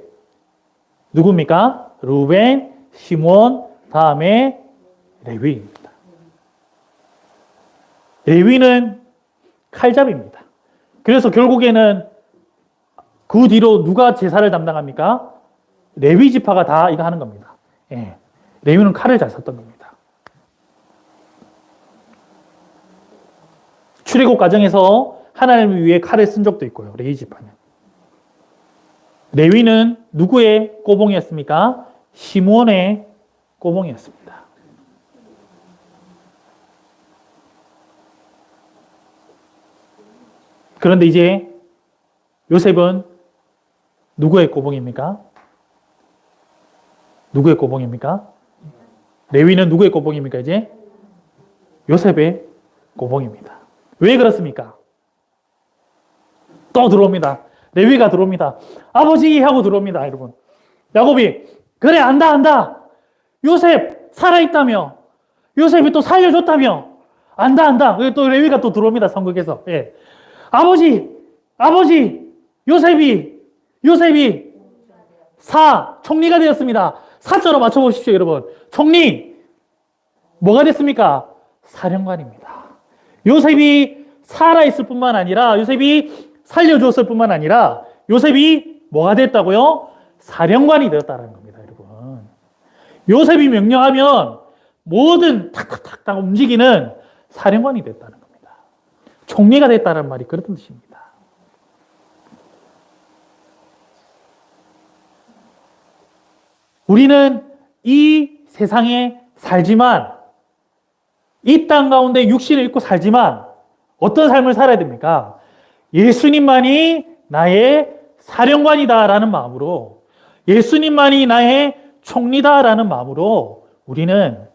누굽니까? 루벤, 시몬, 다음에 레위입니다. 레위는 칼잡이입니다. 그래서 결국에는 그 뒤로 누가 제사를 담당합니까? 레위 지파가 다 이거 하는 겁니다. 예. 레위는 칼을 잘 썼던 겁니다. 출애굽 과정에서 하나님을 위해 칼을 쓴 적도 있고요. 레위 지파는. 레위는 누구의 꼬봉이었습니까? 시몬의 꼬봉이었습니다. 그런데 이제 요셉은 누구의 꼬봉입니까? 누구의 꼬봉입니까? 레위는 누구의 꼬봉입니까? 이제 요셉의 꼬봉입니다. 왜 그렇습니까? 또 들어옵니다. 레위가 들어옵니다. 아버지 하고 들어옵니다, 여러분. 야곱이 그래 안다. 요셉 살아있다며. 요셉이 또 살려줬다며. 안다. 또 레위가 또 들어옵니다, 성극에서. 예. 아버지 요셉이 총리가 되었습니다. 사자로 맞춰보십시오, 여러분. 총리 뭐가 됐습니까? 사령관입니다. 요셉이 살아있을 뿐만 아니라 요셉이 살려줬을 뿐만 아니라 요셉이 뭐가 됐다고요? 사령관이 되었다는 겁니다, 여러분. 요셉이 명령하면 뭐든 탁탁탁 움직이는 사령관이 됐다는 겁니다. 총리가 됐다는 말이 그런 뜻입니다. 우리는 이 세상에 살지만 이 땅 가운데 육신을 입고 살지만 어떤 삶을 살아야 됩니까? 예수님만이 나의 사령관이다라는 마음으로, 예수님만이 나의 총리다라는 마음으로 우리는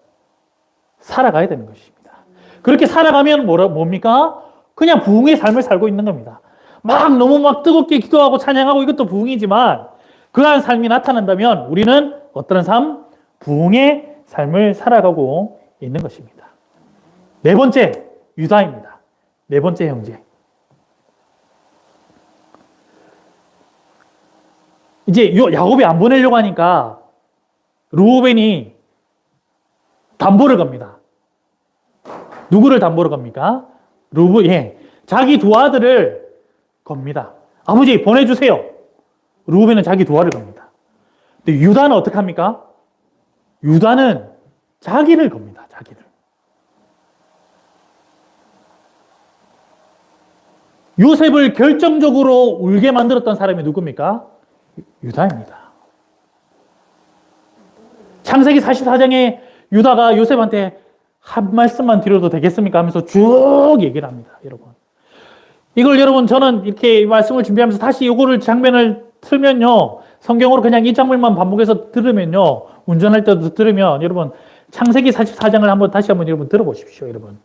살아가야 되는 것입니다. 그렇게 살아가면 뭡니까? 그냥 부흥의 삶을 살고 있는 겁니다. 너무 뜨겁게 기도하고 찬양하고 이것도 부흥이지만 그러한 삶이 나타난다면 우리는 어떤 삶? 부흥의 삶을 살아가고 있는 것입니다. 네 번째, 유다입니다. 네 번째 형제. 이제 야곱이 안 보내려고 하니까 르우벤이 담보를 겁니다. 누구를 담보로 겁니까? 자기 두 아들을 겁니다. 아버지 보내주세요. 르우벤은 자기 두 아들을 겁니다. 근데 유다는 어떻게 합니까? 유다는 자기를 겁니다. 자기를. 요셉을 결정적으로 울게 만들었던 사람이 누굽니까? 유다입니다. 창세기 44장에 유다가 요셉한테 한 말씀만 드려도 되겠습니까? 하면서 쭉 얘기를 합니다. 여러분. 이걸 여러분 저는 이렇게 말씀을 준비하면서 다시 요거를 장면을 틀면요. 성경으로 그냥 이 장면만 반복해서 들으면요. 운전할 때도 들으면 여러분 창세기 44장을 다시 한번 여러분 들어보십시오. 여러분.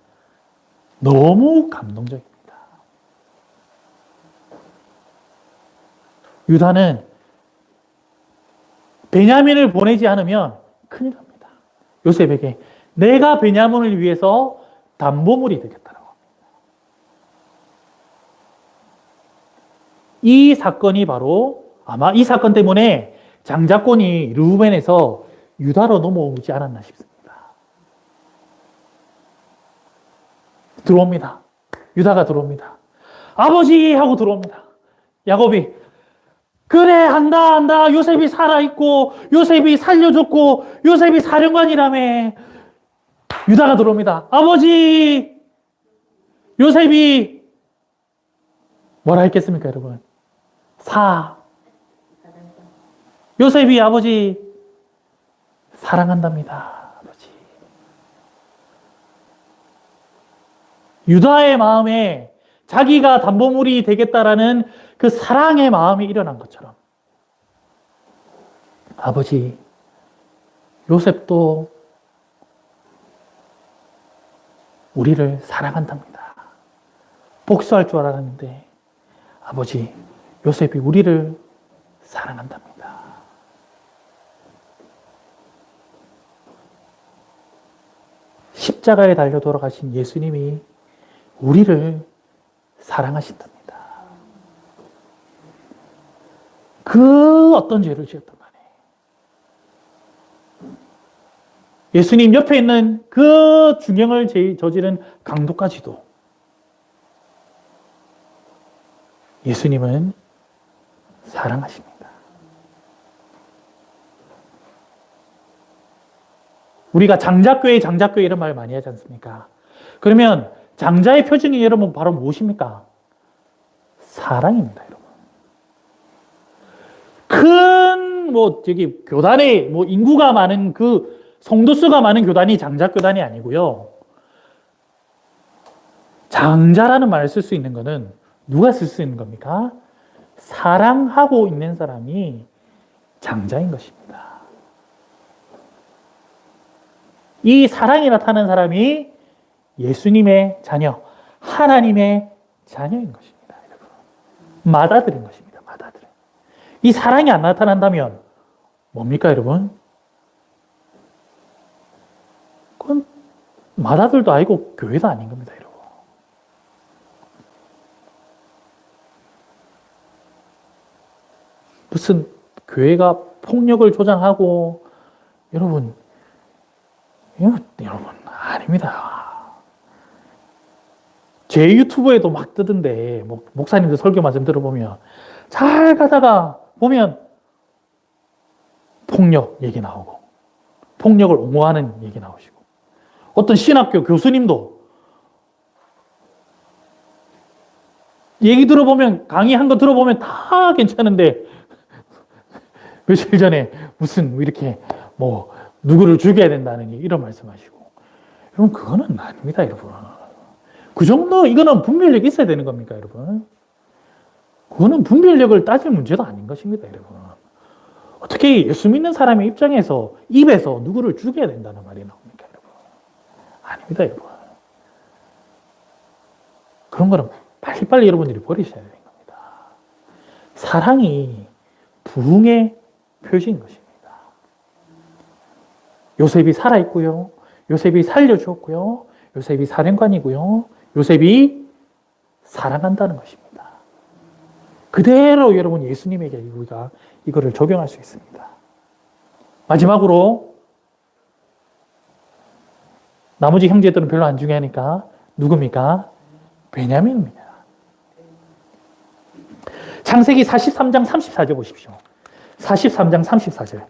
너무 감동적입니다. 유다는 베냐민을 보내지 않으면 큰일 납니다. 요셉에게 내가 베냐민을 위해서 담보물이 되겠다라고 합니다. 이 사건이 바로 아마 이 사건 때문에 장자권이 르우벤에서 유다로 넘어오지 않았나 싶습니다. 들어옵니다. 유다가 들어옵니다. 아버지 하고 들어옵니다. 야곱이 그래 한다. 요셉이 살아있고 요셉이 살려줬고 요셉이 사령관이라며. 유다가 들어옵니다. 아버지 요셉이 뭐라 했겠습니까 여러분? 요셉이 아버지 사랑한답니다. 아버지. 유다의 마음에 자기가 담보물이 되겠다라는 그 사랑의 마음이 일어난 것처럼 아버지 요셉도 우리를 사랑한답니다. 복수할 줄 알았는데 아버지 요셉이 우리를 사랑한답니다. 십자가에 달려 돌아가신 예수님이 우리를 사랑하신답니다. 그 어떤 죄를 지었던 간에 예수님 옆에 있는 그 중형을 저지른 강도까지도 예수님은 사랑하십니다. 우리가 장자교회 이런 말 많이 하지 않습니까? 그러면 장자의 표징이 여러분 바로 무엇입니까? 사랑입니다, 여러분. 큰 교단에 인구가 많은 성도수가 많은 교단이 장자교단이 아니고요. 장자라는 말을 쓸 수 있는 것은 누가 쓸 수 있는 겁니까? 사랑하고 있는 사람이 장자인 것입니다. 이 사랑이 나타나는 사람이 예수님의 자녀, 하나님의 자녀인 것입니다. 여러분. 맏아들인 것입니다. 맏아들. 이 사랑이 안 나타난다면 뭡니까, 여러분? 그건 맏아들도 아니고 교회도 아닌 겁니다, 여러분. 무슨 교회가 폭력을 조장하고 여러분 아닙니다. 제 유튜브에도 막 뜨던데 목사님들 설교 말씀 들어보면 잘 가다가 보면 폭력 얘기 나오고 폭력을 옹호하는 얘기 나오시고 어떤 신학교 교수님도 얘기 들어보면 강의한 거 들어보면 다 괜찮은데 며칠 전에 무슨 이렇게 누구를 죽여야 된다는 이런 말씀하시고 여러분 그거는 아닙니다, 여러분. 그 정도 이거는 분별력이 있어야 되는 겁니까, 여러분? 그거는 분별력을 따질 문제도 아닌 것입니다, 여러분. 어떻게 예수 믿는 사람의 입장에서 입에서 누구를 죽여야 된다는 말이 나옵니까, 여러분? 아닙니다, 여러분. 그런 거는 빨리빨리 여러분들이 버리셔야 되는 겁니다. 사랑이 부흥의 표시인 것입니다. 요셉이 살아있고요. 요셉이 살려주었고요. 요셉이 사령관이고요. 요셉이 사랑한다는 것입니다. 그대로 여러분 예수님에게 우리가 이거를 적용할 수 있습니다. 마지막으로 나머지 형제들은 별로 안 중요하니까 누굽니까? 베냐민입니다. 창세기 43장 34절 보십시오. 43장 34절.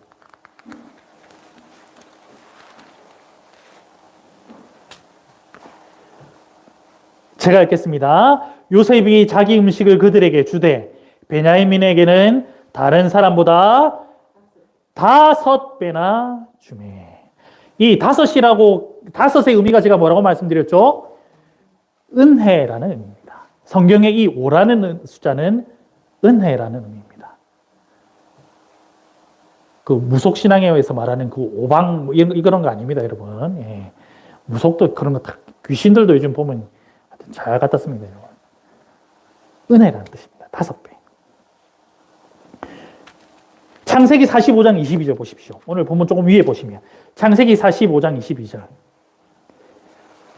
제가 읽겠습니다. 요셉이 자기 음식을 그들에게 주되 베냐민에게는 다른 사람보다 5배나 주매. 이 다섯의 의미가 제가 뭐라고 말씀드렸죠? 은혜라는 의미입니다. 성경의 이 5라는 숫자는 은혜라는 의미입니다. 그 무속신앙에 의해서 말하는 그 오방 이런 거 아닙니다, 여러분. 예. 무속도 그런 거 귀신들도 요즘 보면 잘 갖다 씁니다, 여러분. 은혜라는 뜻입니다. 5배. 창세기 45장 22절 보십시오. 오늘 본문 조금 위에 보시면 창세기 45장 22절.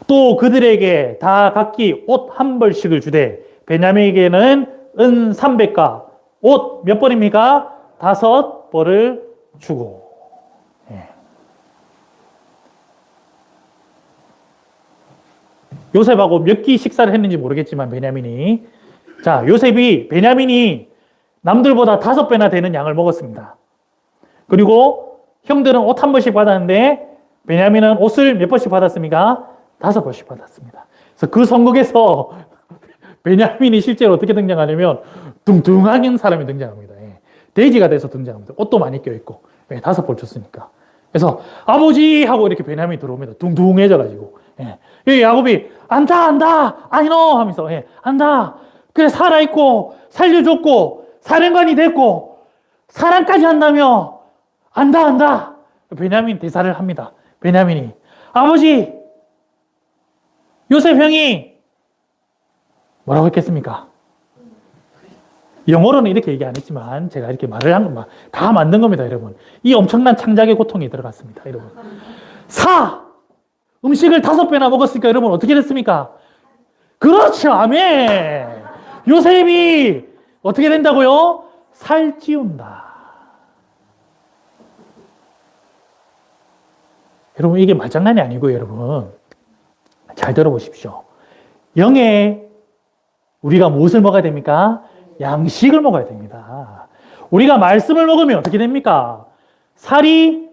또 그들에게 다 각기 옷 한 벌씩을 주되 베냐민에게는 은 300가 옷 몇 벌입니까? 5벌을 주고. 예. 요셉하고 몇 끼 식사를 했는지 모르겠지만 베냐민이 베냐민이 남들보다 5배나 되는 양을 먹었습니다. 그리고 형들은 옷 한 벌씩 받았는데 베냐민은 옷을 몇 벌씩 받았습니까? 5벌씩 받았습니다. 그래서 그 성극에서 베냐민이 실제로 어떻게 등장하냐면 뚱뚱한 사람이 등장합니다. 예. 돼지가 돼서 등장합니다. 옷도 많이 껴있고 5벌 줬으니까. 그래서 아버지 하고 이렇게 베냐민이 들어옵니다. 뚱뚱해져가지고. 예. 야곱이 안다 아니노 하면서 안다. 그래 살아있고 살려줬고 사령관이 됐고 사랑까지 한다며 안다. 베냐민 대사를 합니다. 베냐민이 아버지 요셉 형이 뭐라고 했겠습니까? 영어로는 이렇게 얘기 안 했지만 제가 이렇게 말을 한 건 다 만든 겁니다, 여러분. 이 엄청난 창작의 고통이 들어갔습니다, 여러분. 음식을 5배나 먹었으니까 여러분 어떻게 됐습니까? 그렇죠, 아멘. 요셉이 어떻게 된다고요? 살찌운다. 여러분 이게 말장난이 아니고요, 여러분. 잘 들어보십시오. 영에 우리가 무엇을 먹어야 됩니까? 양식을 먹어야 됩니다. 우리가 말씀을 먹으면 어떻게 됩니까? 살이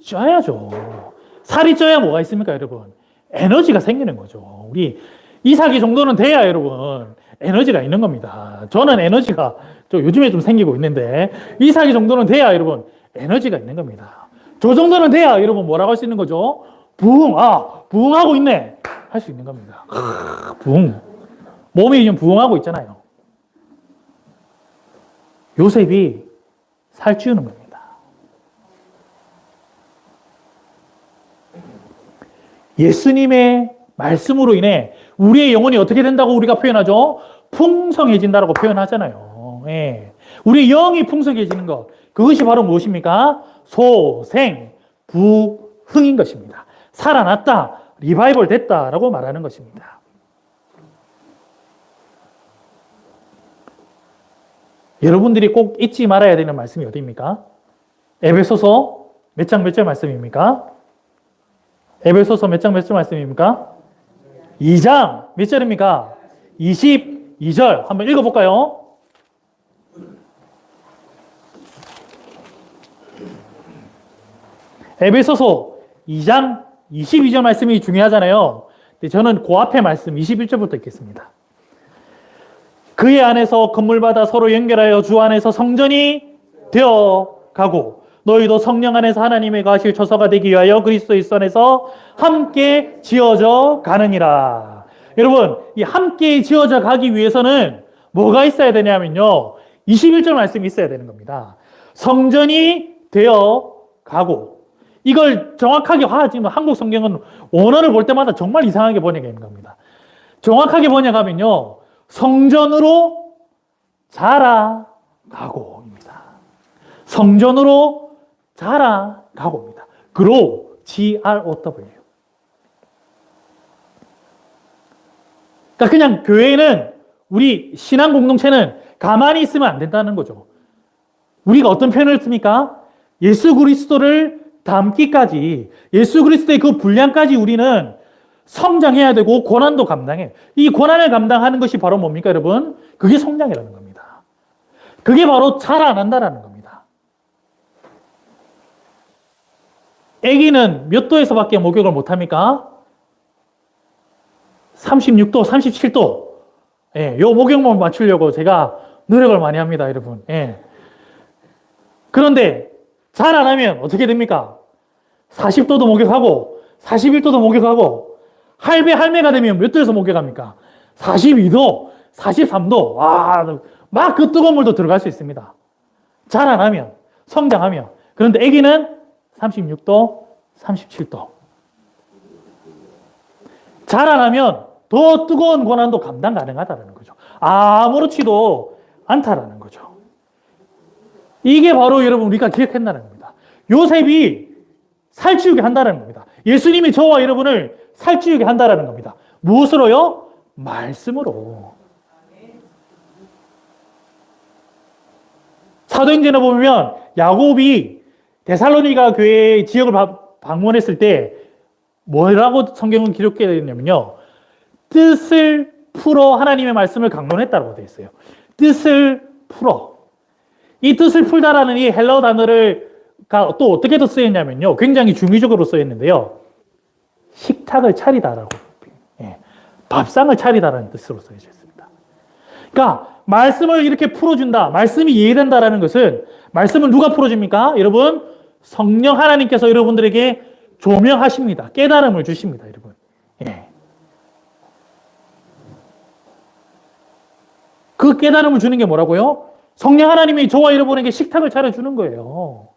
쪄야죠. 살이 쪄야 뭐가 있습니까, 여러분? 에너지가 생기는 거죠. 우리 이삭이 정도는 돼야 여러분 에너지가 있는 겁니다. 저는 에너지가 요즘에 좀 생기고 있는데 이삭이 정도는 돼야 여러분 에너지가 있는 겁니다. 저 정도는 돼야 여러분 뭐라고 할 수 있는 거죠? 부흥하고 있네 할 수 있는 겁니다. 부흥. 몸이 좀 부엉하고 있잖아요. 요셉이 살찌우는 겁니다. 예수님의 말씀으로 인해 우리의 영혼이 어떻게 된다고 우리가 표현하죠? 풍성해진다라고 표현하잖아요. 예. 우리 영이 풍성해지는 것. 그것이 바로 무엇입니까? 소생, 부흥인 것입니다. 살아났다, 리바이벌 됐다라고 말하는 것입니다. 여러분들이 꼭 잊지 말아야 되는 말씀이 어디입니까? 에베소서 몇 장 몇 절 말씀입니까? 에베소서 몇 장 몇 절 말씀입니까? 2장 몇 절입니까? 22절 한번 읽어볼까요? 에베소서 2장 22절 말씀이 중요하잖아요. 근데 저는 그 앞에 말씀 21절부터 읽겠습니다. 그의 안에서 건물마다 서로 연결하여 주 안에서 성전이 되어가고 너희도 성령 안에서 하나님의 거하실 처소가 되기 위하여 그리스도의 선에서 함께 지어져 가느니라. 여러분, 이 함께 지어져 가기 위해서는 뭐가 있어야 되냐면요, 21절 말씀이 있어야 되는 겁니다. 성전이 되어가고, 이걸 정확하게 지금 한국 성경은 원어를 볼 때마다 정말 이상하게 번역하는 겁니다. 정확하게 번역하면요, 성전으로 자라가고입니다. 성전으로 자라가고입니다. grow, G-R-O-W. 그러니까 그냥 교회는, 우리 신앙 공동체는 가만히 있으면 안 된다는 거죠. 우리가 어떤 표현을 씁니까? 예수 그리스도를 닮기까지, 예수 그리스도의 그 분량까지 우리는 성장해야 되고 고난도 감당해. 이 고난을 감당하는 것이 바로 뭡니까, 여러분? 그게 성장이라는 겁니다. 그게 바로 자라난다라는 겁니다. 아기는 몇 도에서밖에 목욕을 못합니까? 36도, 37도. 예, 요 목욕만 맞추려고 제가 노력을 많이 합니다, 여러분. 예. 그런데 자라나면 어떻게 됩니까? 40도도 목욕하고 41도도 목욕하고 할매가 되면 몇 도에서 목욕합니까? 42도, 43도. 와, 막 그 뜨거운 물도 들어갈 수 있습니다. 자라나면, 성장하면. 그런데 아기는 36도, 37도. 자라나면 더 뜨거운 고난도 감당 가능하다는 거죠. 아무렇지도 않다라는 거죠. 이게 바로 여러분 우리가 기억한다는 겁니다. 요셉이 살찌우게 한다는 겁니다. 예수님이 저와 여러분을 살찌우게 한다는 겁니다. 무엇으로요? 말씀으로. 사도행전에 보면 야곱이 데살로니가 교회 지역을 방문했을 때 뭐라고 성경은 기록되어 있냐면요, 뜻을 풀어 하나님의 말씀을 강론했다고 되어 있어요. 뜻을 풀어. 이 뜻을 풀다라는 이 헬라어 단어를 또 어떻게 더 쓰였냐면요, 굉장히 중의적으로 쓰였는데요, 식탁을 차리다라고, 예, 밥상을 차리다라는 뜻으로 쓰여져 있습니다. 그러니까 말씀을 이렇게 풀어준다, 말씀이 이해된다라는 것은, 말씀을 누가 풀어줍니까? 여러분, 성령 하나님께서 여러분들에게 조명하십니다. 깨달음을 주십니다, 여러분. 예. 그 깨달음을 주는 게 뭐라고요? 성령 하나님이 저와 여러분에게 식탁을 차려주는 거예요.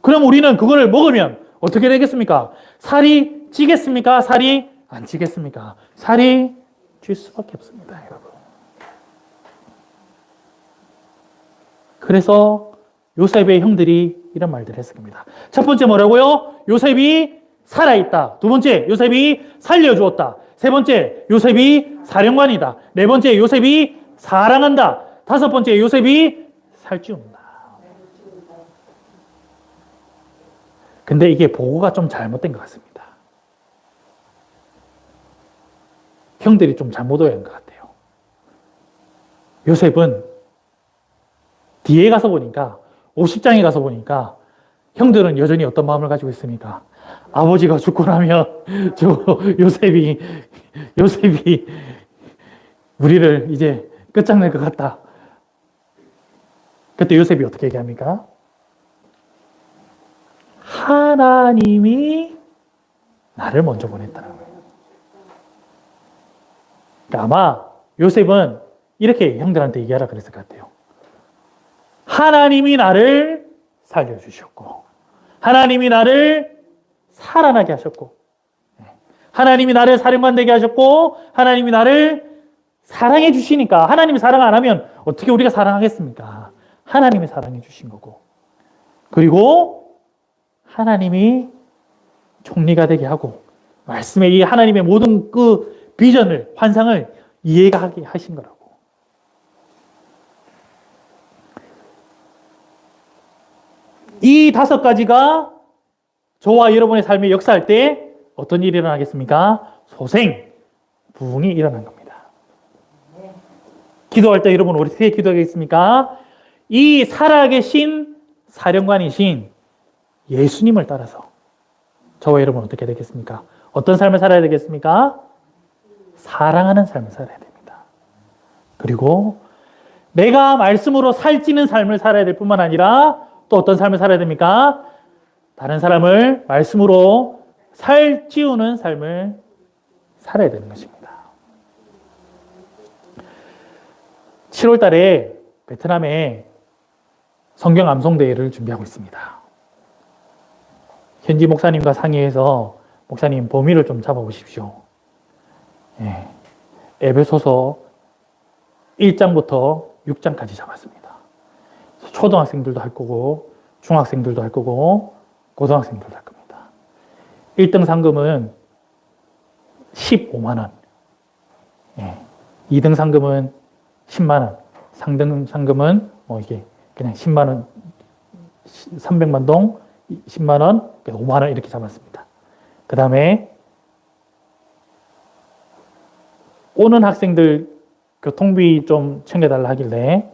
그럼 우리는 그거를 먹으면 어떻게 되겠습니까? 살이 찌겠습니까? 살이 안 찌겠습니까? 살이 찔 수밖에 없습니다, 여러분. 그래서 요셉의 형들이 이런 말들을 했습니다. 첫 번째 뭐라고요? 요셉이 살아있다. 두 번째, 요셉이 살려주었다. 세 번째, 요셉이 사령관이다. 네 번째, 요셉이 사랑한다. 다섯 번째, 요셉이 살찌운다. 근데 이게 보고가 좀 잘못된 것 같습니다. 형들이 좀 잘못 오해한 것 같아요. 요셉은 뒤에 가서 보니까, 50장에 가서 보니까 형들은 여전히 어떤 마음을 가지고 있습니까? 아버지가 죽고 나면 저 요셉이 우리를 이제 끝장낼 것 같다. 그때 요셉이 어떻게 얘기합니까? 하나님이 나를 먼저 보냈다는 거예요. 그러니까 아마 요셉은 이렇게 형들한테 얘기하라 그랬을 것 같아요. 하나님이 나를 살려주셨고, 하나님이 나를 살아나게 하셨고, 하나님이 나를 사령관 되게 하셨고, 하나님이 나를 사랑해 주시니까, 하나님이 사랑 안 하면 어떻게 우리가 사랑하겠습니까? 하나님이 사랑해 주신 거고, 그리고 하나님이 총리가 되게 하고, 말씀에 이 하나님의 모든 그 비전을, 환상을 이해가 하게 하신 거라고. 이 5가지가 저와 여러분의 삶에 역사할 때 어떤 일이 일어나겠습니까? 소생, 부흥이 일어난 겁니다. 기도할 때 여러분 우리 어떻게 기도하겠습니까? 이 살아계신 사령관이신 예수님을 따라서 저와 여러분 어떻게 되겠습니까? 어떤 삶을 살아야 되겠습니까? 사랑하는 삶을 살아야 됩니다. 그리고 내가 말씀으로 살찌는 삶을 살아야 될 뿐만 아니라 또 어떤 삶을 살아야 됩니까? 다른 사람을 말씀으로 살찌우는 삶을 살아야 되는 것입니다. 7월 달에 베트남에 성경 암송대회를 준비하고 있습니다. 현지 목사님과 상의해서 목사님 범위를 좀 잡아보십시오. 에베소서 1장부터 6장까지 잡았습니다. 초등학생들도 할 거고 중학생들도 할 거고 고등학생들도 할 겁니다. 1등 상금은 15만 원, 2등 상금은 10만 원, 3등 상금은 이게 그냥 10만 원, 300만 동 10만 원, 5만 원 이렇게 잡았습니다. 그 다음에 오는 학생들 교통비 좀 챙겨달라 하길래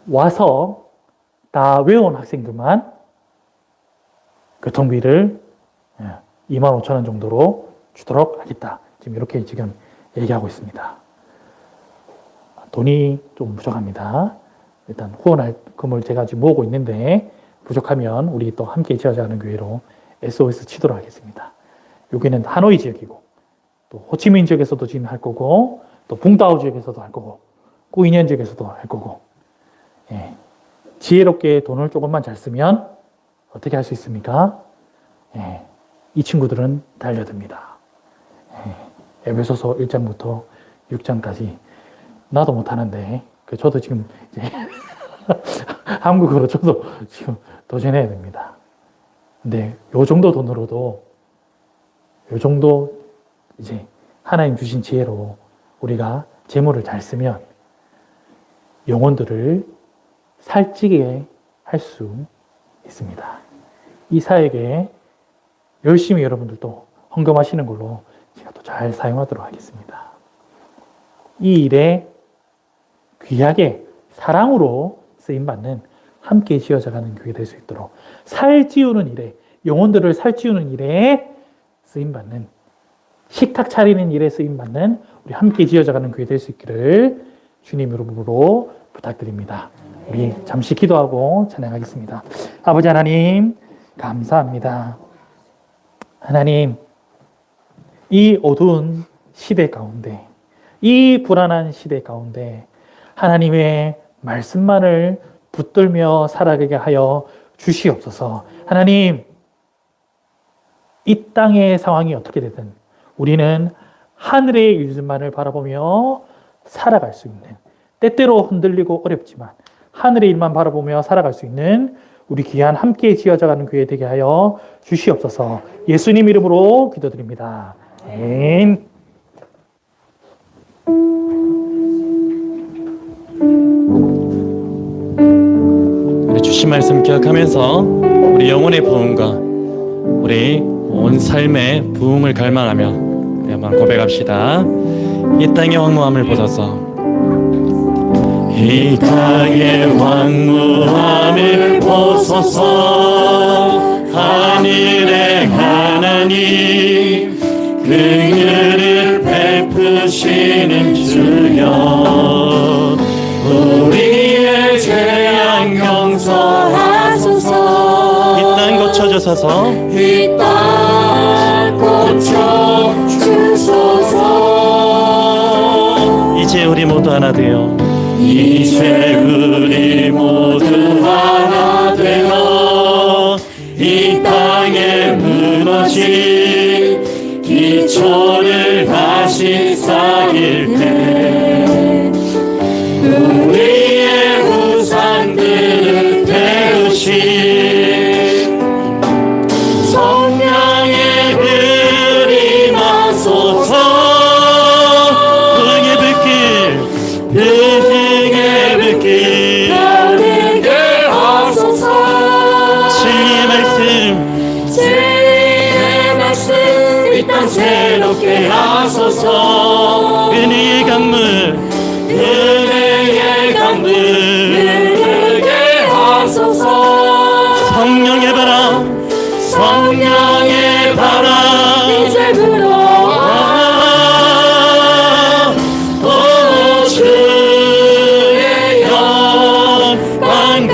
와서 다 외운 학생들만 교통비를 2만 5천 원 정도로 주도록 하겠다. 지금 이렇게 지금 얘기하고 있습니다. 돈이 좀 부족합니다. 일단 후원할 금을 제가 지금 모으고 있는데 부족하면 우리 또 함께 지어가는 교회로 SOS 치도록 하겠습니다. 여기는 하노이 지역이고 또 호치민 지역에서도 지금 할 거고 또 붕따오 지역에서도 할 거고 꾸이년 지역에서도 할 거고 지혜롭게 돈을 조금만 잘 쓰면 어떻게 할 수 있습니까? 이 친구들은 달려듭니다. 에베소서 1장부터 6장까지 나도 못하는데 저도 지금 이제 한국어로 저도 지금 도전해야 됩니다. 근데 요 정도 돈으로도 요 정도 이제 하나님 주신 지혜로 우리가 재물을 잘 쓰면 영혼들을 살찌게 할 수 있습니다. 이 사역에 열심히 여러분들도 헌금하시는 걸로 제가 또 잘 사용하도록 하겠습니다. 이 일에 귀하게 사랑으로 쓰임받는 함께 지어져가는 교회 될 수 있도록 살찌우는 일에 영혼들을 살찌우는 일에 쓰임받는 식탁 차리는 일에 쓰임받는 우리 함께 지어져가는 교회 될 수 있기를 주님 이름으로 부탁드립니다. 우리 잠시 기도하고 찬양하겠습니다. 아버지 하나님 감사합니다. 하나님 이 어두운 시대 가운데 이 불안한 시대 가운데 하나님의 말씀만을 붙들며 살아가게 하여 주시옵소서. 하나님 이 땅의 상황이 어떻게 되든 우리는 하늘의 일들만을 바라보며 살아갈 수 있는 때때로 흔들리고 어렵지만 하늘의 일만 바라보며 살아갈 수 있는 우리 귀한 함께 지어져가는 교회 되게 하여 주시옵소서. 예수님 이름으로 기도드립니다. 아멘. 우리 주신 말씀 기억하면서 우리 영혼의 부흥과 우리 온 삶의 부흥을 갈망하며 우리 한번 고백합시다. 이 땅의 황무함을 보소서. 이 땅의 황무함을 보소서. 하늘의 하나님 긍휼을 베푸시는 주여 우리의 죄악 용서하소서. 이 땅 고쳐주소서. 이 땅 고쳐 주소서. 모두 하나 되어 이제 우리 모두 하나 되어 이 땅에 무너진 기초를 다시 쌓일 때 우리의 우상들을 태우신 성령의 불이 나소서 흥의 불길 흥의 불길 타오르게 하소서 진리의 말씀 진리의 말씀 이 땅 새롭게 하소서 은혜의 강물 은혜의 강물 흐르게 하소서 성령의 바람 성령의 바람 이제 불어와 오 주의 영광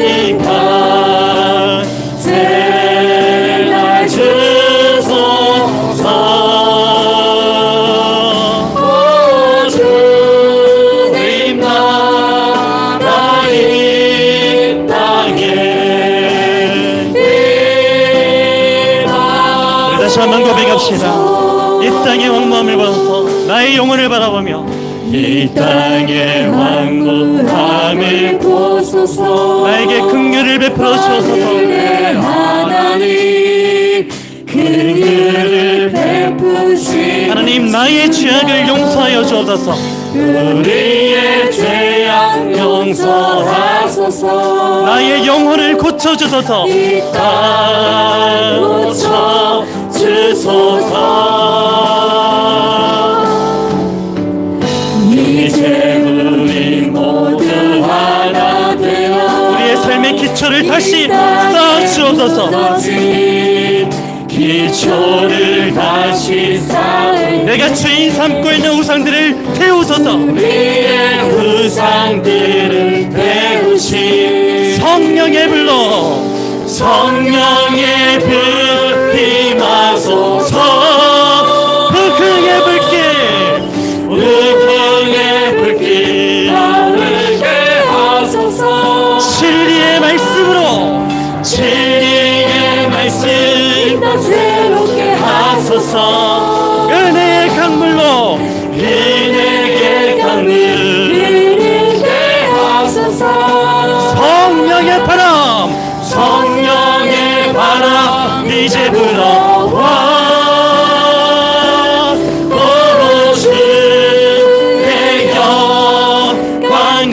가득한 새날 주소서 오 주님 나라 이 땅에 우리 다시 한번 고백합시다. 이 땅의 왕무함을 벗어서 나의 영혼을 바라보며 이 땅의 왕무함을 보소서 나에게 긍휼을 베풀어 주옵소서. 내 하나님 긍휼을 베푸시 하나님 나의 죄악을 용서하여 주옵소서. 우리의 죄악 용서하소서 나의 영혼을 고쳐 주소서. 이 땅 고쳐 주소서 이제 우리 모두 하나 되어 우리의 삶의 기초를 다시 쌓아 주옵소서. 무너진 기초를 다시 쌓을 내가 죄인 삼고 있는 우상들을 태우소서. 우리의 우상들을 태우신 성령의 불로 성령의 불 임하소서 흥의 불길 우풍의 불길 타오르게 하소서 진리의 말씀으로 진리의 말씀 나 새롭게 하소서 은혜의 강물로 은혜의 강물 흐르게 하소서 성령의 바람 성령의 바람 이제 불어와 오 주의 영광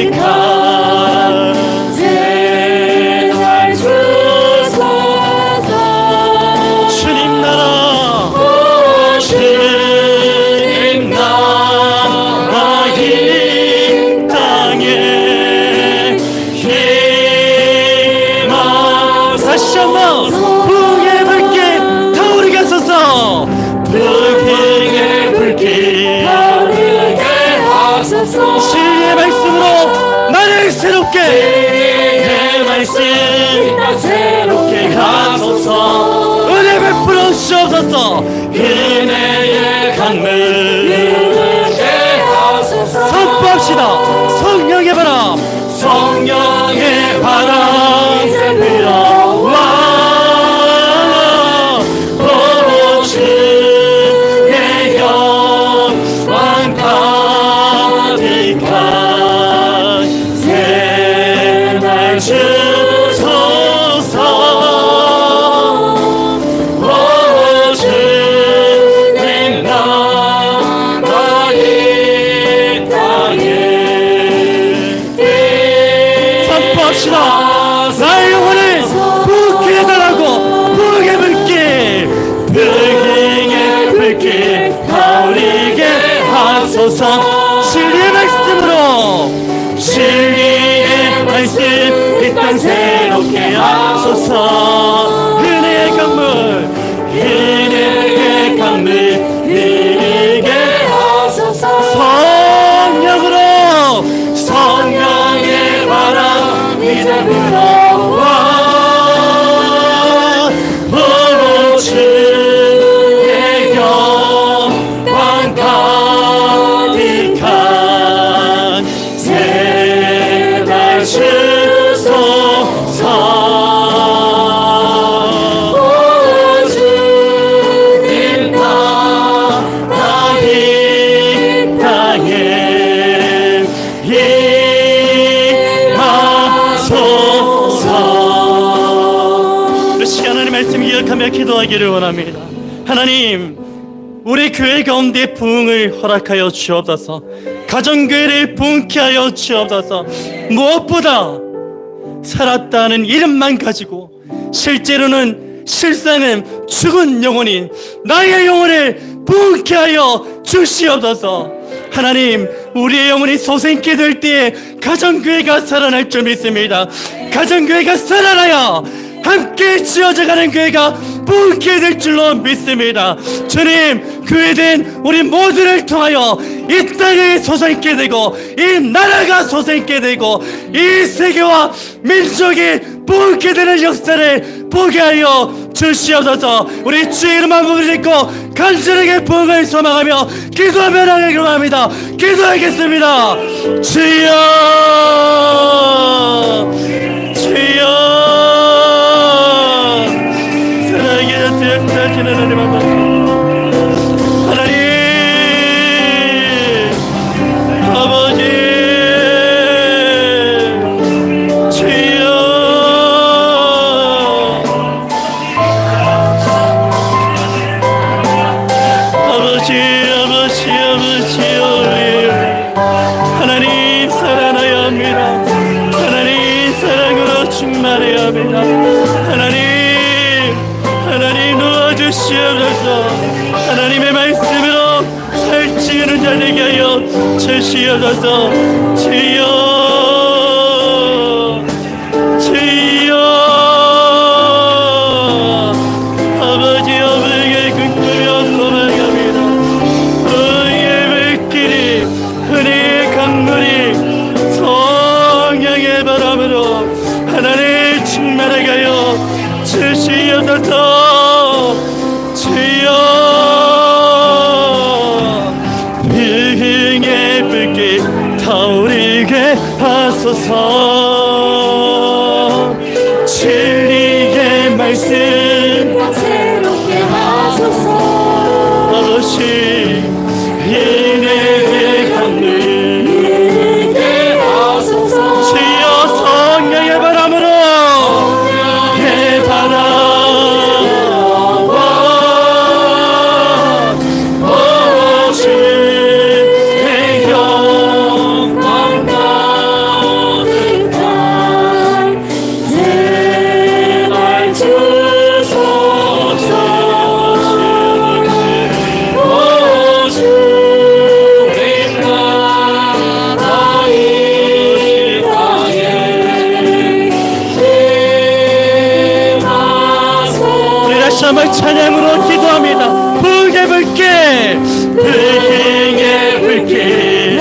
가득한 새날 주소서 주님 나라 오 주님 나라 이 땅에 다시 한번 흥의 불길 타오르게 하소서. 불길의 불길 타오르게 하소서 진리의 말씀으로 나를 새롭게 내 말씀 나 새롭게 하소서 은혜 베풀어 주옵소서. 은혜의 강물 흐르게 하소서 선포합시다. 성령의 바람 성령의 바람 이제 불어와 오 주의 영광 가득한 새날 주소서 오 주님 나라 이 땅에 선포합시다. 나의 영혼을 부게 해달라고 부게 불길 불길의 불길 타오르게 하소서 진리의 말씀으로 진리의 말씀 이 땅 새롭게 하소서 은혜의 강물 은혜의 강물 흐르게 하소서 성령으로 성령의 바람 이제 불어와 오 주의 영광 기도하기를 원합니다. 하나님, 우리 교회 가운데 부흥을 허락하여 주옵소서. 가정교회를 부흥케 하여 주옵소서. 무엇보다 살았다는 이름만 가지고 실제로는 실상은 죽은 영혼인 나의 영혼을 부흥케 하여 주시옵소서. 하나님, 우리의 영혼이 소생케 될 때에 가정교회가 살아날 줄 믿습니다. 가정교회가 살아나야 함께 지어져가는 교회가 부흥케 될 줄로 믿습니다. 주님, 교회된 우리 모두를 통하여 이 땅이 소생케 되고 이 나라가 소생케 되고 이 세계와 민족이 부흥케 되는 역사를 보게 하여 주시옵소서. 우리 주의 이름만 부르짖고 간절하게 부흥을 소망하며 기도하며 나가기로 합니다. 기도하겠습니다. 주여, 주여. 하나님, 아버지, 주여, 아버지, 하나님 사랑하여 합니다. 하나님 사랑으로 충만해야 합니다. 하나님 도와주시옵소서. 하나님의 말씀으로 살찌우는 자 되게 하여 주시옵소서. 주여, 주여. 아버지, 어머니의 긍휼하여 소망합니다. 의의 물길이 은혜의 강물이 성령의 바람으로 하나님 충만하게 하여 주시옵소서. 주여, 비행의 불길 타오르게 하소서. 진리의 말씀 새롭게 하소서. 아버지, 인내의 강물 이르게 하소서. 주여, 성령의 바람으로 의 바람 한번 찬양으로 기도합니다. 부흥의 불길, 부흥의 불길,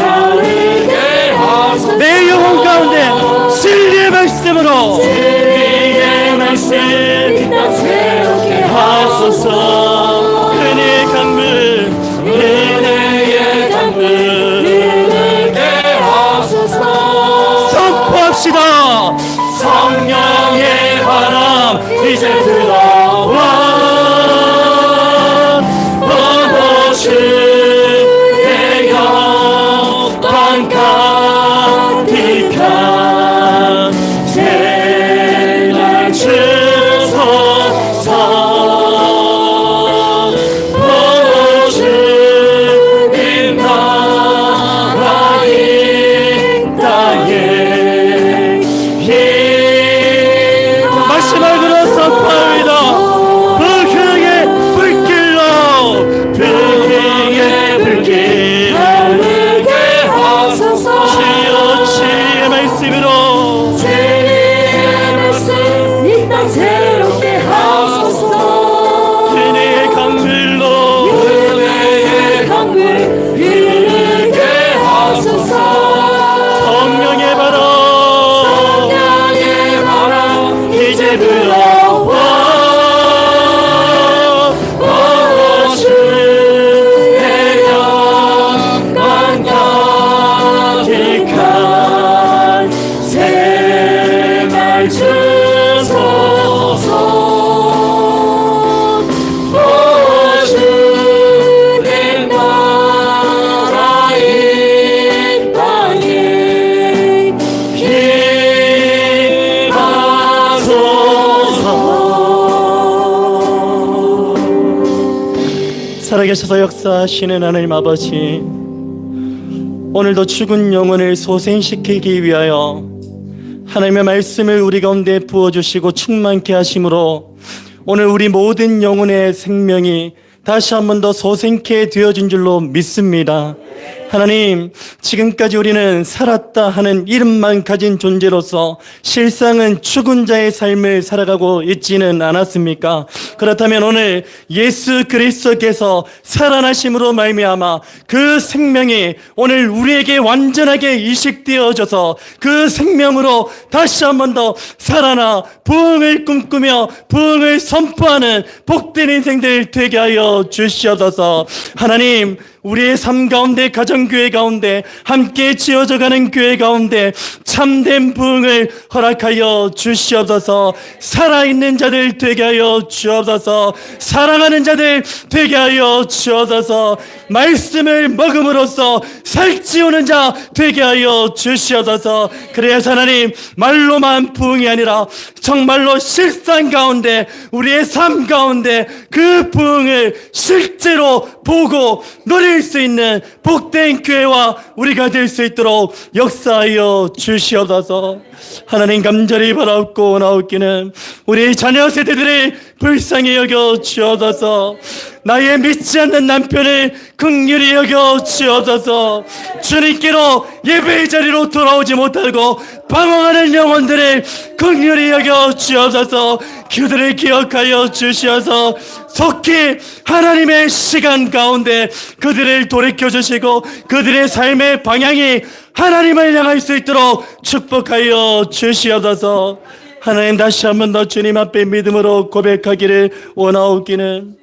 내 영혼 가운데 진리의 말씀으로 진리의 말씀 새롭게 하소서. 은혜의 강물, 은혜의 강물 이르게 하소서. 선포합시다. 성령의 바람 이제 불어와. 주의 영광 가득한 새날 주소서. 주님 나라 이 땅에 말씀을 들어 선포합니다. 살아계셔서 역사하시는 하나님 아버지, 오늘도 죽은 영혼을 소생시키기 위하여 하나님의 말씀을 우리 가운데 부어주시고 충만케 하심으로 오늘 우리 모든 영혼의 생명이 다시 한 번 더 소생케 되어진 줄로 믿습니다. 하나님, 지금까지 우리는 살았다 하는 이름만 가진 존재로서 실상은 죽은 자의 삶을 살아가고 있지는 않았습니까? 그렇다면 오늘 예수 그리스도께서 살아나심으로 말미암아 그 생명이 오늘 우리에게 완전하게 이식되어져서 그 생명으로 다시 한 번 더 살아나 부흥을 꿈꾸며 부흥을 선포하는 복된 인생들 되게 하여 주시옵소서. 하나님, 우리의 삶 가운데, 가정교회 가운데, 함께 지어져가는 교회 가운데 참된 부흥을 허락하여 주시옵소서. 살아있는 자들 되게 하여 주옵소서. 사랑하는 자들 되게 하여 주옵소서. 말씀을 먹음으로써 살찌우는 자 되게 하여 주시옵소서. 그래서 하나님, 말로만 부흥이 아니라 정말로 실상 가운데, 우리의 삶 가운데 그 부흥을 실제로 보고 누릴 수 있는 복된 교회와 우리가 될 수 있도록 역사하여 주시옵소서. 하나님, 간절히 바라옵고 원하옵기는 우리 자녀 세대들을 불쌍히 여겨 주옵소서. 나의 믿지 않는 남편을 긍휼히 여겨 주옵소서. 주님께로 예배의 자리로 돌아오지 못하고 방황하는 영혼들을 긍휼히 여겨 주옵소서. 그들을 기억하여 주시어서 속히 하나님의 시간 가운데 그들을 돌이켜 주시고 그들의 삶의 방향이 하나님을 향할 수 있도록 축복하여 주시옵소서. 하나님, 다시 한 번 더 주님 앞에 믿음으로 고백하기를 원하옵기는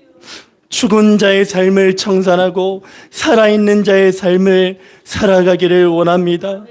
죽은 자의 삶을 청산하고 살아있는 자의 삶을 살아가기를 원합니다.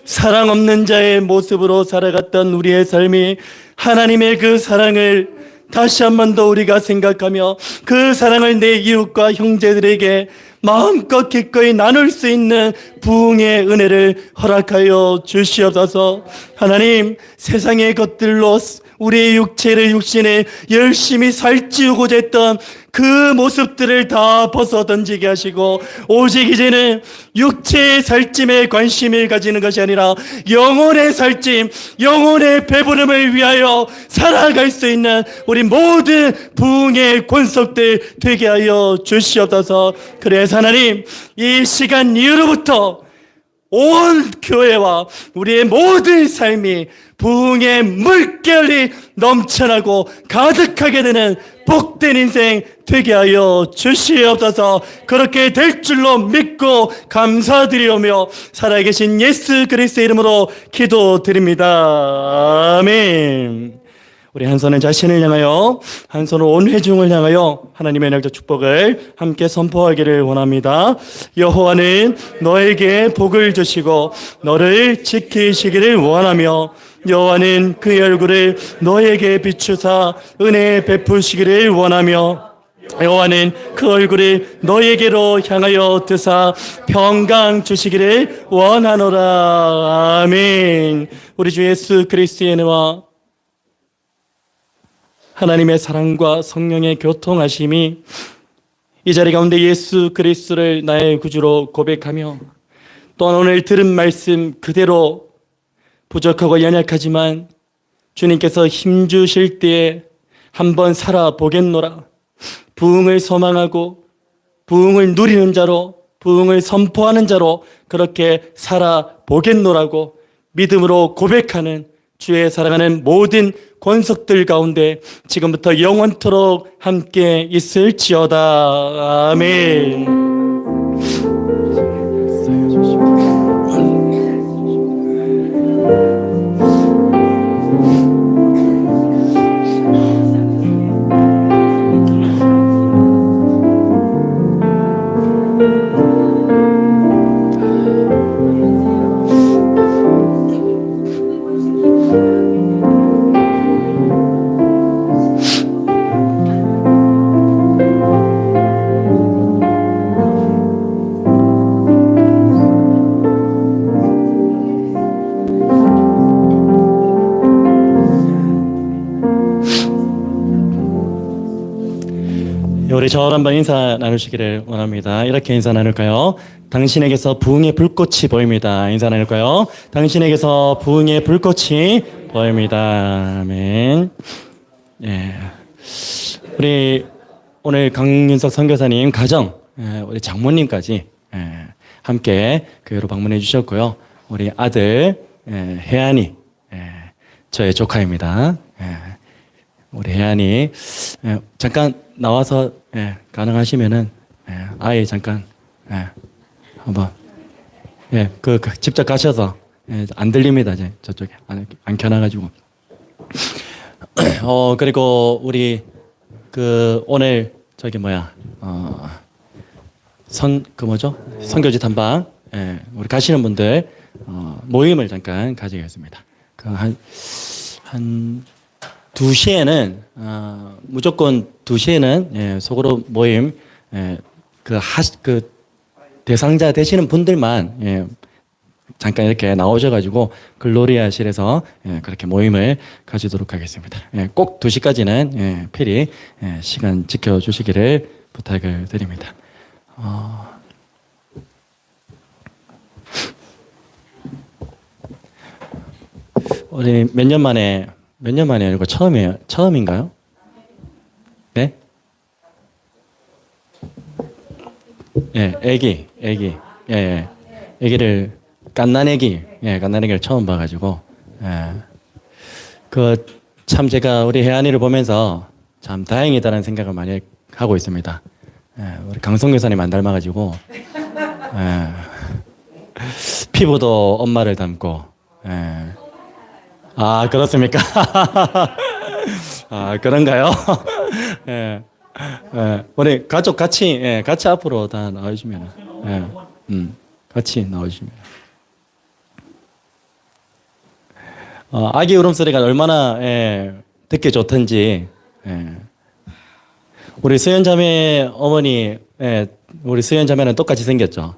사랑 없는 자의 모습으로 살아갔던 우리의 삶이 하나님의 그 사랑을 다시 한 번 더 우리가 생각하며 그 사랑을 내 이웃과 형제들에게 마음껏 기꺼이 나눌 수 있는 부흥의 은혜를 허락하여 주시옵소서. 하나님, 세상의 것들로 우리의 육신을 열심히 살찌우고자 했던 그 모습들을 다 벗어 던지게 하시고 오직 이제는 육체의 살찜에 관심을 가지는 것이 아니라 영혼의 살찜, 영혼의 배부름을 위하여 살아갈 수 있는 우리 모든 부흥의 권속들 되게 하여 주시옵소서. 그래서 하나님, 이 시간 이후로부터 온 교회와 우리의 모든 삶이 부흥의 물결이 넘쳐나고 가득하게 되는 복된 인생 되게 하여 주시옵소서. 그렇게 될 줄로 믿고 감사드리오며 살아계신 예수 그리스도의 이름으로 기도드립니다. 아멘. 우리 한 손은 자신을 향하여, 한 손은 온 회중을 향하여 하나님의 능력 축복을 함께 선포하기를 원합니다. 여호와는 너에게 복을 주시고 너를 지키시기를 원하며 여호와는 그의 얼굴을 너에게 비추사 은혜 베푸시기를 원하며 여호와는 그 얼굴을 너에게로 향하여 드사 평강 주시기를 원하노라. 아멘. 우리 주 예수 그리스도의 은혜와 하나님의 사랑과 성령의 교통하심이 이 자리 가운데 예수 그리스도를 나의 구주로 고백하며 또한 오늘 들은 말씀 그대로 부족하고 연약하지만 주님께서 힘주실 때에 한번 살아보겠노라. 부흥을 소망하고 부흥을 누리는 자로, 부흥을 선포하는 자로 그렇게 살아보겠노라고 믿음으로 고백하는 주의 사랑하는 모든 권속들 가운데 지금부터 영원토록 함께 있을지어다. 아멘. 우리 저를 한번 인사 나누시기를 원합니다. 이렇게 인사 나눌까요? 당신에게서 부흥의 불꽃이 보입니다. 인사 나눌까요? 당신에게서 부흥의 불꽃이 보입니다. 아멘. 예. 우리 오늘 강윤석 선교사님 가정, 우리 장모님까지 함께 교회로 방문해 주셨고요. 우리 아들 혜안이 저의 조카입니다. 우리 혜안이 잠깐 나와서 가능하시면은 아이 잠깐 한번 그 직접 가셔서 안 들립니다. 이제 저쪽에 안 켜놔가지고 그리고 우리 그 오늘 저기 뭐야 선교지 탐방 우리 가시는 분들 모임을 잠깐 가지겠습니다. 그 한 2시에는 무조건 2시에는 속으로 모임 그 대상자 되시는 분들만 잠깐 이렇게 나오셔가지고 글로리아실에서 그렇게 모임을 가지도록 하겠습니다. 꼭 2시까지는 필히 시간 지켜주시기를 부탁을 드립니다. 우리 몇 년 만에 이거 처음인가요? 네? 애기. 애기를 갓난애기를 처음 봐가지고, 참 제가 우리 혜안이를 보면서 참 다행이다라는 생각을 많이 하고 있습니다. 우리 강성교사님 안 닮아가지고, 피부도 엄마를 닮고, 아, 그렇습니까? 아, 그런가요? 우리 가족 같이 앞으로 다 나와주시면, 같이 나와주시면. 아기 울음소리가 얼마나 듣기 좋던지, 우리 수연자매 어머니, 우리 수연자매는 똑같이 생겼죠?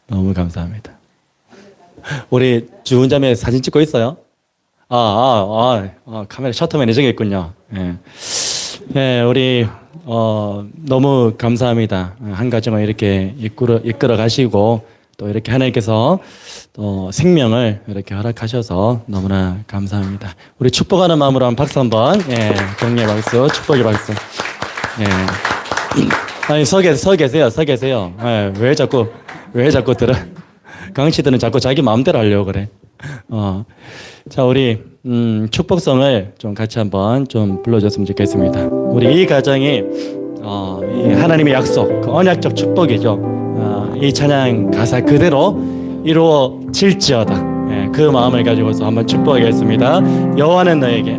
너무 감사합니다. 우리 주은자매 사진 찍고 있어요? 카메라 셔터 매니저가 있군요. 우리 너무 감사합니다. 한 가정을 이렇게 이끌어 가시고 또 이렇게 하나님께서 또 생명을 이렇게 허락하셔서 너무나 감사합니다. 우리 축복하는 마음으로 한 박수 한번. 격려의 박수, 축복의 박수. 아니 서 계세요. 왜 자꾸 들어? 강씨들은 자꾸 자기 마음대로 하려고 그래. 자, 우리 축복성을 좀 같이 한번 좀 불러줬으면 좋겠습니다. 우리 이 가정이 이 하나님의 약속, 그 언약적 축복이죠. 이 찬양 가사 그대로 이루어질지어다. 그 마음을 가지고서 한번 축복하겠습니다. 여호와는 너에게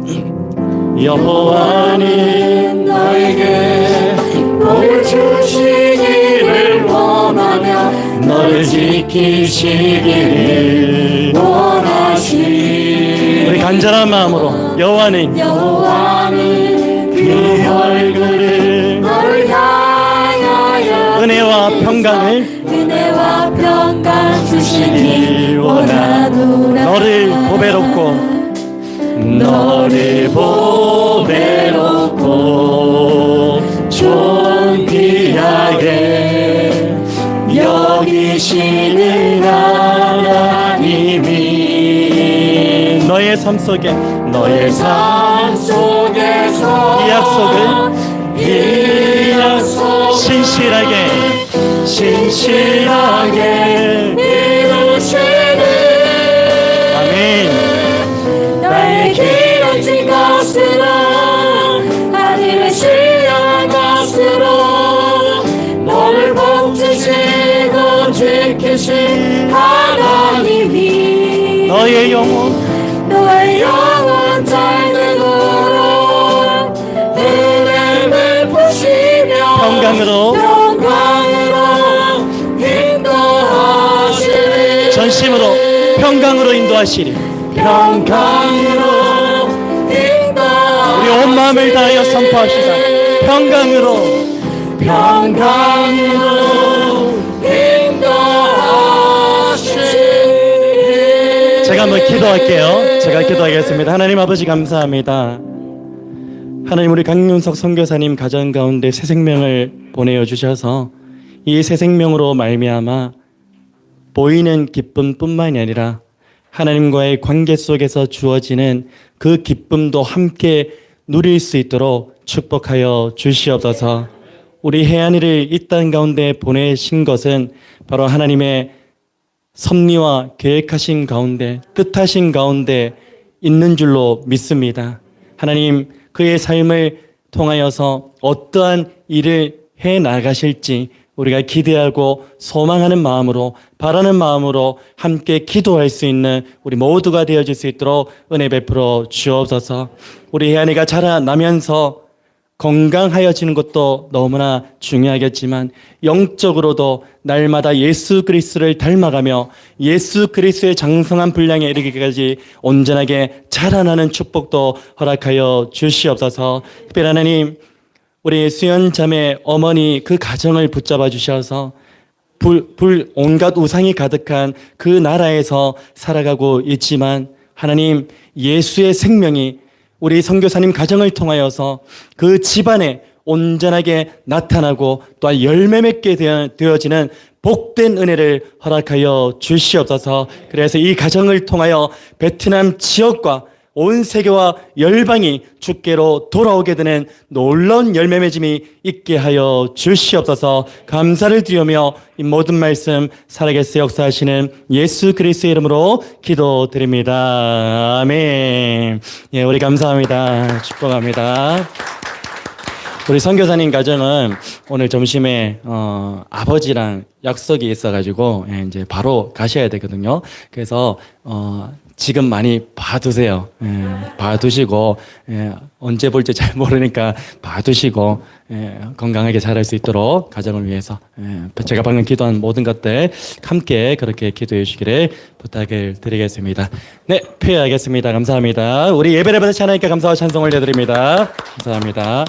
복을 주시기를 원하며 너를 지키시기를 원하시. 우리 간절한 마음으로 여호와는 그 얼굴을 너를 향하여 은혜와 평강을 주시기 원하노라. 너를 보배롭고 존귀하게 여기시는 하나님이 너의 삶 속에서 이 약속을 신실하게 이루시는 아멘. 나의 기름진 것으로 하늘을 신령한 것으로 너를 복주시고 지키신 하나님이 너의 영혼 잘됨으로 은혜를 보시며 평강으로 인도하시리. 전심으로 평강으로 인도하시리. 우리 온 마음을 다하여 선포합시다. 평강으로 인도하시리. 제가 한번 기도할게요. 제가 기도하겠습니다. 하나님 아버지 감사합니다. 하나님 우리 강윤석 선교사님 가정 가운데 새 생명을 보내어 주셔서 이 새 생명으로 말미암아 보이는 기쁨뿐만이 아니라 하나님과의 관계 속에서 주어지는 그 기쁨도 함께 누릴 수 있도록 축복하여 주시옵소서. 우리 혜안이를 이 땅 가운데 보내신 것은 바로 하나님의 섭리와 계획하신 가운데 뜻하신 가운데 있는 줄로 믿습니다. 하나님 그의 삶을 통하여서 어떠한 일을 해 나가실지 우리가 기대하고 소망하는 마음으로 바라는 마음으로 함께 기도할 수 있는 우리 모두가 되어질 수 있도록 은혜 베풀어 주옵소서. 우리 혜안이가 자라나면서 건강하여지는 것도 너무나 중요하겠지만 영적으로도 날마다 예수 그리스도를 닮아가며 예수 그리스도의 장성한 분량에 이르기까지 온전하게 자라나는 축복도 허락하여 주시옵소서. 특별히 하나님 우리 수연 자매 어머니 그 가정을 붙잡아 주셔서 온갖 우상이 가득한 그 나라에서 살아가고 있지만 하나님 예수의 생명이 우리 선교사님 가정을 통하여서 그 집안에 온전하게 나타나고 또한 열매 맺게 되어지는 복된 은혜를 허락하여 주시옵소서. 그래서 이 가정을 통하여 베트남 지역과 온 세계와 열방이 주께로 돌아오게 되는 놀라운 열매 맺음이 있게 하여 주시옵소서. 감사를 드리며 이 모든 말씀 살아계서 역사하시는 예수 그리스도의 이름으로 기도드립니다. 아멘. 예, 우리 감사합니다. 축복합니다. 우리 선교사님 가정은 오늘 점심에 아버지랑 약속이 있어가지고 이제 바로 가셔야 되거든요. 그래서 지금 많이 봐두세요. 봐두시고 언제 볼지 잘 모르니까 봐두시고 건강하게 자랄 수 있도록 가정을 위해서 제가 방금 기도한 모든 것들 함께 그렇게 기도해 주시기를 부탁을 드리겠습니다. 네, 표현하겠습니다. 감사합니다. 우리 예배를 받으시 하나님께 감사와 찬송 올려드립니다. 감사합니다.